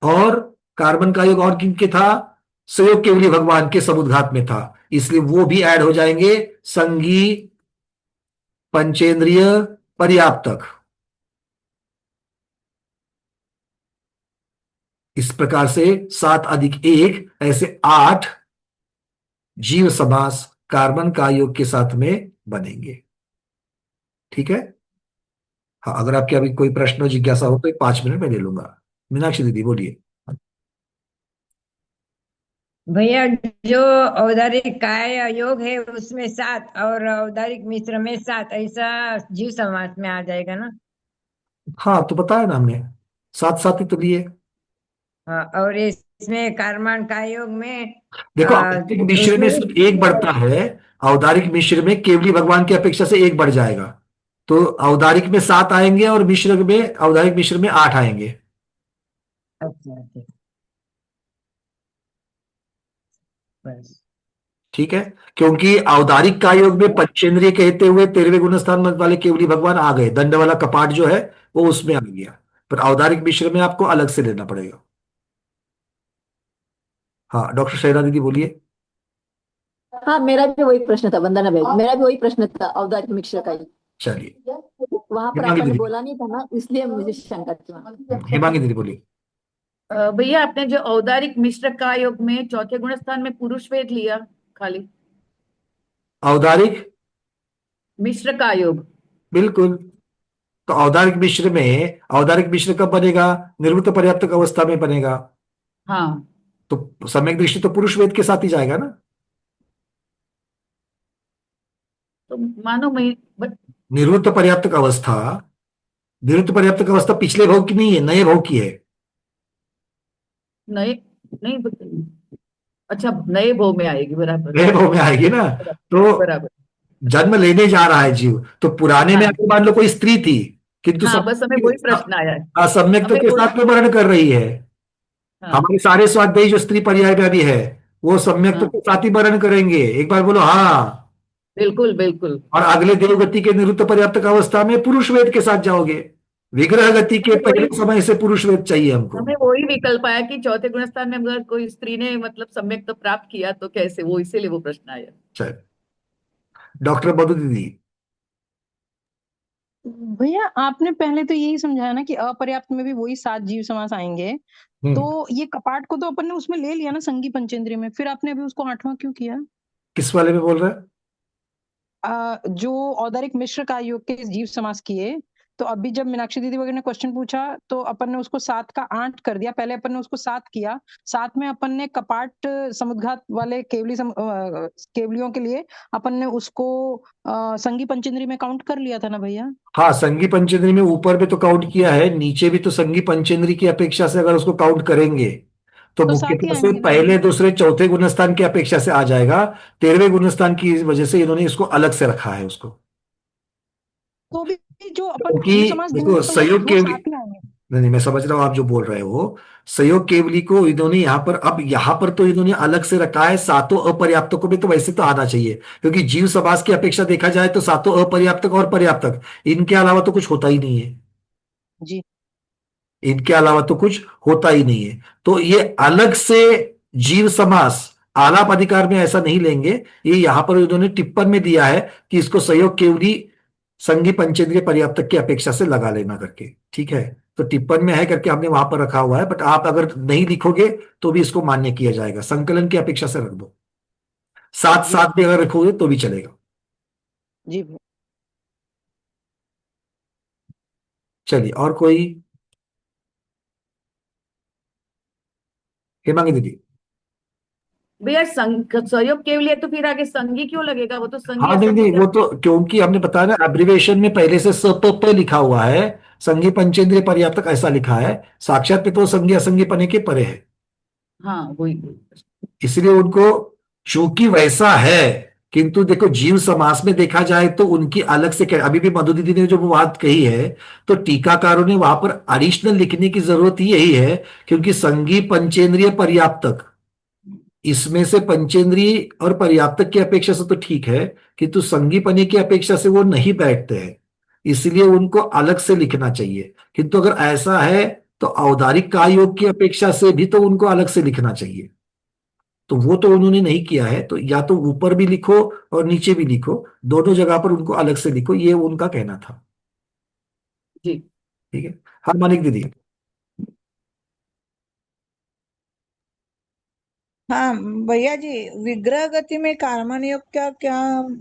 और कार्बन का योग और किनके था? संयोग केवली भगवान के समुद्घात में था, इसलिए वो भी ऐड हो जाएंगे, संगी पंचेंद्रिय पर्याप्तक। इस प्रकार से 7 + 1 ऐसे 8 जीव समास कार्बन का योग के साथ में बनेंगे। ठीक है, हाँ, अगर आपके अभी कोई प्रश्न हो, जिज्ञासा हो तो 5 मिनट में ले लूंगा। मीनाक्षी दीदी बोलिए। भैया जो औदारिक काय योग है उसमें 7 और औदारिक मिश्र में 7, ऐसा जीव समास में आ जाएगा ना? हाँ, तो बताया ना हमने, 7 ही तो लिए। हाँ, और इसमें कार्बन का योग में देखो, औदारिक मिश्र में उसमें सिर्फ एक बढ़ता है, औदारिक मिश्र में केवली भगवान की अपेक्षा से एक बढ़ जाएगा, तो औदारिक में 7 आएंगे और मिश्र में, औदारिक मिश्र में 8 आएंगे। अच्छा, बस ठीक है, क्योंकि औदारिक का योग में पंचेंद्रिय कहते हुए 13वें गुण स्थान वाले केवली भगवान आ गए, दंड वाला कपाट जो है वो उसमें आ गया, पर औदारिक मिश्र में आपको अलग से लेना पड़ेगा। हाँ, डॉक्टर शैला दीदी बोलिए। हाँ, मेरा भी वही प्रश्न था वंदना भाई, मेरा भी वही प्रश्न था औदारिक मिश्र का ही। चलिए, वहां पर हिमांगी आपने दीदी, बोला नहीं था ना, इसलिए मुझे शंका थी। हिमांगी दीदी बोलिए। भैया आपने जो औदारिक मिश्र का योग में चौथे गुण स्थान में पुरुष वेद लिया खाली, औदारिक मिश्र का योग। बिल्कुल, तो औदारिक मिश्र में, औदारिक मिश्र कब बनेगा? निर्वृत्त पर्याप्तक अवस्था में बनेगा, हाँ, तो सम्यक दृष्टि तो पुरुष वेद के साथ ही जाएगा ना। तो मानो मैं निवृत्त पर्याप्तक अवस्था, निवृत्त पर्याप्तक अवस्था पिछले भाव की नहीं है, नए भाव की है। नए नहीं, अच्छा नए भाव में आएगी, बराबर, नए भाव में आएगी ना, तो बराबर। जन्म लेने जा रहा है जीव, तो पुराने में अगर मान लो कोई स्त्री थी, किंतु हाँ, बस हमें वही प्रश्न आया है, सम्यक हमें के वही- साथ में वर्ण कर रही है। हाँ, हमारे सारे स्वाध्यायी जो स्त्री पर्याय में भी है वो सम्यक हाँ, के साथ ही वर्ण करेंगे। एक बार बोलो हाँ। बिल्कुल बिल्कुल। और अगले देवगति के निरुद्ध पर्याप्तक अवस्था में पुरुष वेद के साथ जाओगे। विग्रह गति के पहले समय से पुरुष वेद चाहिए हमको। हमें वही विकल्प आया कि चौथे गुण स्थान में अगर कोई स्त्री ने मतलब सम्यक तो प्राप्त किया तो कैसे, वो इसीलिए वो प्रश्न आया। चल, डॉक्टर मधु दीदी। भैया आपने पहले तो यही समझाया ना कि अपर्याप्त में भी वही 7 जीव समास आएंगे, तो ये कपाट को तो अपन ने उसमें ले लिया ना संगी पंचेंद्रिय में, फिर आपने अभी उसको 8वां क्यों किया? किस वाले में बोल रहे हैं? जो औदारिक मिश्र का योग के जीव समास किए, तो अभी जब मीनाक्षी दीदी वगैरह ने क्वेश्चन पूछा तो अपन ने उसको 7 का 8 कर दिया। पहले अपन ने उसको 7 किया, 7 में अपन ने कपाट समुद्घात वाले केवलियों के लिए अपन ने उसको संगी पंचेंद्रिय में काउंट कर लिया था ना भैया? हाँ, संगी पंचेंद्री में ऊपर भी तो काउंट किया है, नीचे भी तो संगी पंचेंद्री की अपेक्षा से अगर उसको काउंट करेंगे तो मुख्यतः से पहले दूसरे चौथे गुणस्थान की अपेक्षा से आ जाएगा। 13वें गुणस्थान की वजह से इन्होंने इसको अलग से रखा है उसको। तो भी जो अपन क्योंकि समास देखो, देंगे तो संयोग वो केवली, 7 ही आएंगे। नहीं, मैं समझ रहा हूं आप जो बोल रहे हो। संयोग केवली को इन्होंने यहाँ पर, अब यहाँ पर तो इन्होंने अलग से रखा है। सातों अपर्याप्तकों में तो वैसे तो आना चाहिए, क्योंकि जीव समास की अपेक्षा देखा जाए तो सातों अपर्याप्तक और पर्याप्तक, इनके अलावा तो कुछ होता ही नहीं है जी, इनके अलावा तो कुछ होता ही नहीं है। तो ये अलग से जीव समास आलाप अधिकार में ऐसा नहीं लेंगे। ये यहां पर इन्होंने टिप्पण में दिया है कि इसको संयोग केवली संगी पंचेंद्रिय पर्याप्तक की अपेक्षा से लगा लेना करके। ठीक है, तो टिप्पण में है करके हमने वहां पर रखा हुआ है, बट आप अगर नहीं लिखोगे तो भी इसको मान्य किया जाएगा, संकलन की अपेक्षा से रख दो। साथ साथ भी अगर रखोगे तो भी चलेगा। जी भैया। चलिए, और कोई? हेमांगी दीदी। भैया सहयोग केवल है तो फिर आगे संगी क्यों लगेगा? वो तो संगी हाँ नहीं नहीं, असंगी वो तो क्योंकि हमने बताया ना, एब्रिवेशन में पहले से स प लिखा हुआ है, संगी पंचेंद्रिय पर्याप्तक ऐसा लिखा है, साक्षात में तो संगी असंगी पने के परे है, हाँ वही। इसलिए उनको चूंकि वैसा है, किंतु देखो जीव समास में देखा जाए तो उनकी अलग से अभी भी मधु दीदी ने जो वो बात कही है, तो टीकाकारों ने वहां पर एडिशनल लिखने की जरूरत ही यही है, क्योंकि संगी पंचेंद्रिय पर्याप्तक, इसमें से पंचेंद्रिय और पर्याप्तक की अपेक्षा से तो ठीक है, किंतु संगी पने की अपेक्षा से वो नहीं बैठते हैं, इसलिए उनको अलग से लिखना चाहिए। किंतु अगर ऐसा है तो औदारिक काय योग की अपेक्षा से भी तो उनको अलग से लिखना चाहिए, तो वो तो उन्होंने नहीं किया है, तो या तो ऊपर भी लिखो और नीचे भी लिखो, दोनों जगह पर उनको अलग से लिखो, ये उनका कहना था। जी ठीक है। हाँ मानिक दीदी। हाँ भैया जी, विग्रह गति में कार्बन योग क्या क्या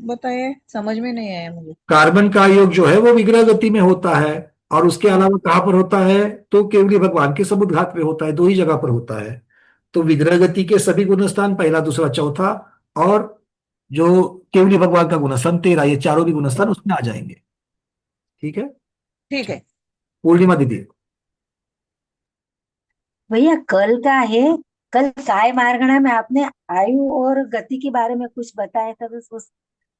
बताए, समझ में नहीं आया मुझे। कार्बन का योग जो है वो विग्रह गति में होता है, और उसके अलावा कहाँ पर होता है? तो केवली भगवान के समुद्घात में होता है, दो ही जगह पर होता है। तो विग्रह गति के सभी गुणस्थान, पहला दूसरा चौथा, और जो केवली भगवान का गुणस्थान 13, ये चारों भी गुणस्थान उसमें आ जाएंगे। ठीक है। ठीक है। पूर्णिमा दीदी। भैया कल का है, कल काय मार्गणा में आपने आयु और गति के बारे में कुछ बताया था, बस वो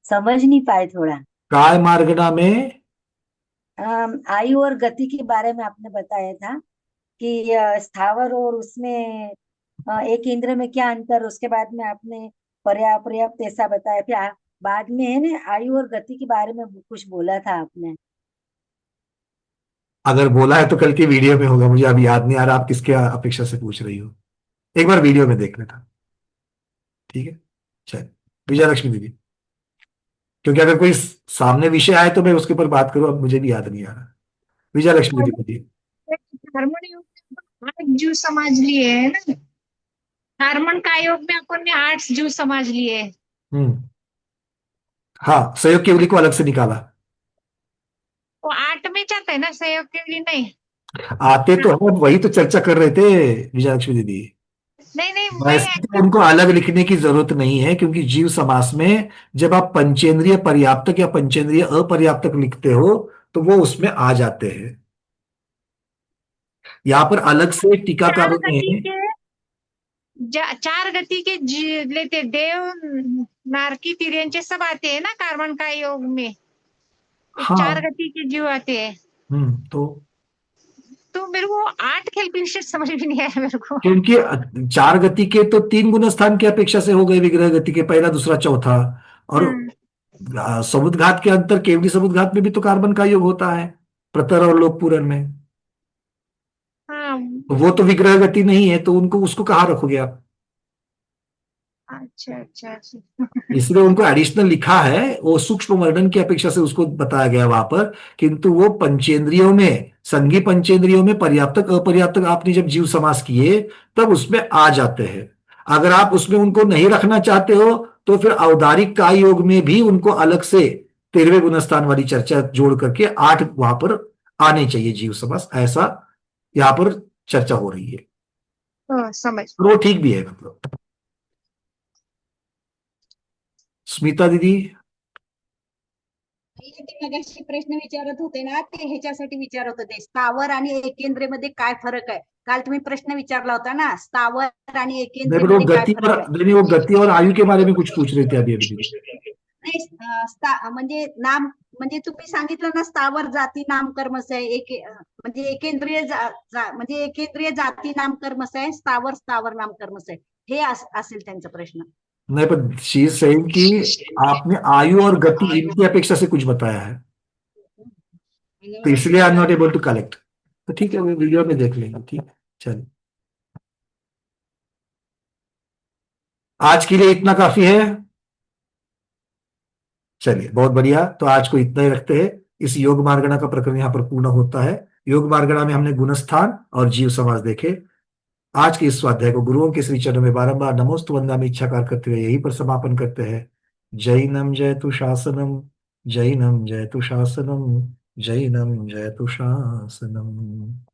समझ नहीं पाए थोड़ा। काय मार्गणा में आयु और गति के बारे में आपने बताया था कि स्थावर और उसमें एक इंद्र में क्या अंतर, उसके बाद में आपने पर्याप्त ऐसा बताया, फिर बाद में है ना आयु और गति के बारे में कुछ बोला था आपने। अगर बोला है तो कल की वीडियो में होगा, मुझे अभी याद नहीं आ रहा आप किसके अपेक्षा से पूछ रही हो, एक बार वीडियो में देख लेना। ठीक है। चल विजय लक्ष्मी दीदी, क्योंकि अगर कोई सामने विषय आए तो मैं उसके ऊपर बात करूं, अब मुझे भी याद नहीं आ रहा। विजय लक्ष्मी दीदी बोलिए। हार्मोन योग में 8 जीव समाज लिए है ना, हार्मोन का योग में अपन ने 8 जीव समाज लिए। हाँ, सहयोग केवली को अलग से निकाला। वो 8 में जाता है ना, सहयोग के लिए नहीं आते तो है, वही तो चर्चा कर रहे थे विजय लक्ष्मी दीदी। नहीं वैसे तो उनको अलग लिखने की जरूरत नहीं है, क्योंकि जीव समास में जब आप पंचेंद्रिय पर्याप्तक या पंचेंद्रिय अपर्याप्तक लिखते हो तो वो उसमें आ जाते हैं। यहाँ पर अलग से टीकाकारों ने 4 गति के लेते, देव नारकी तिर्यंचे सब आते हैं ना कार्बन का योग में। हाँ। 4 गति के जीव आते हैं। तो मेरे को 8 कैलकुलेशन समझ में नहीं आया मेरे को, क्योंकि 4 गति के तो 3 गुणस्थान की अपेक्षा से हो गए, विग्रह गति के पहला दूसरा चौथा, और समुद्घात के अंतर, केवली समुद्घात में भी तो कार्बन का योग होता है, प्रतर और लोक पूरण में। वो तो विग्रह गति नहीं है, तो उनको उसको कहाँ रखोगे आप? अच्छा। इसलिए उनको एडिशनल लिखा है, वो सूक्ष्म वर्णन की अपेक्षा से उसको बताया गया वहां पर, किंतु वो पंचेंद्रियों में, संगी पंचेंद्रियों में पर्याप्तक अपर्याप्तक आपने जब जीव समास किए तब उसमें आ जाते हैं। अगर आप उसमें उनको नहीं रखना चाहते हो तो फिर औदारिक काय योग में भी उनको अलग से 13वें गुणस्थान वाली चर्चा जोड़ करके 8 वहां पर आने चाहिए जीव समास, ऐसा यहाँ पर चर्चा हो रही है। समझ। वो ठीक भी है मतलब। स्मिता दीदी। मगाशी प्रश्न विचारत होते ना, ते ह्याच्यासाठी विचारत होते, स्थावर आणि एकेंद्रियमध्ये काय फरक आहे? काल तुम्ही प्रश्न विचारला होता ना, स्थावर आणि एकेंद्रियमध्ये काय फरक आहे? वो गति और आयु के बारे में कुछ पूछ रहे थे अभी नाही, म्हणजे नाम, म्हणजे तुम्ही सांगितलं ना, स्थावर जाती नाम कर्मस आहे, म्हणजे एकेंद्रिय म्हणजे एकेंद्रिय जाती नाम कर्मस आहे, स्थावर नाम कर्मस आहे, हे असेल त्यांचा प्रश्न। नहीं, पर शी इज सेइंग कि आपने आयु और गति इनकी अपेक्षा से कुछ बताया है, तो इसलिए I am not able to collect. तो ठीक है, वीडियो में देख लेंगे। ठीक है, चलिए आज के लिए इतना काफी है। चलिए बहुत बढ़िया, तो आज को इतना ही रखते हैं। इस योग मार्गणा का प्रकरण यहाँ पर पूर्ण होता है। योग मार्गणा में हमने गुणस्थान और जीव समास देखे। आज के इस स्वाध्याय को गुरुओं के श्री चरणों में बारंबार नमोस्तु वंदनामि इच्छाकार करते हुए यहीं पर समापन करते हैं। जैनम जयतु शासनम, जैनम जयतु शासनम, जैनम जयतु शासनम।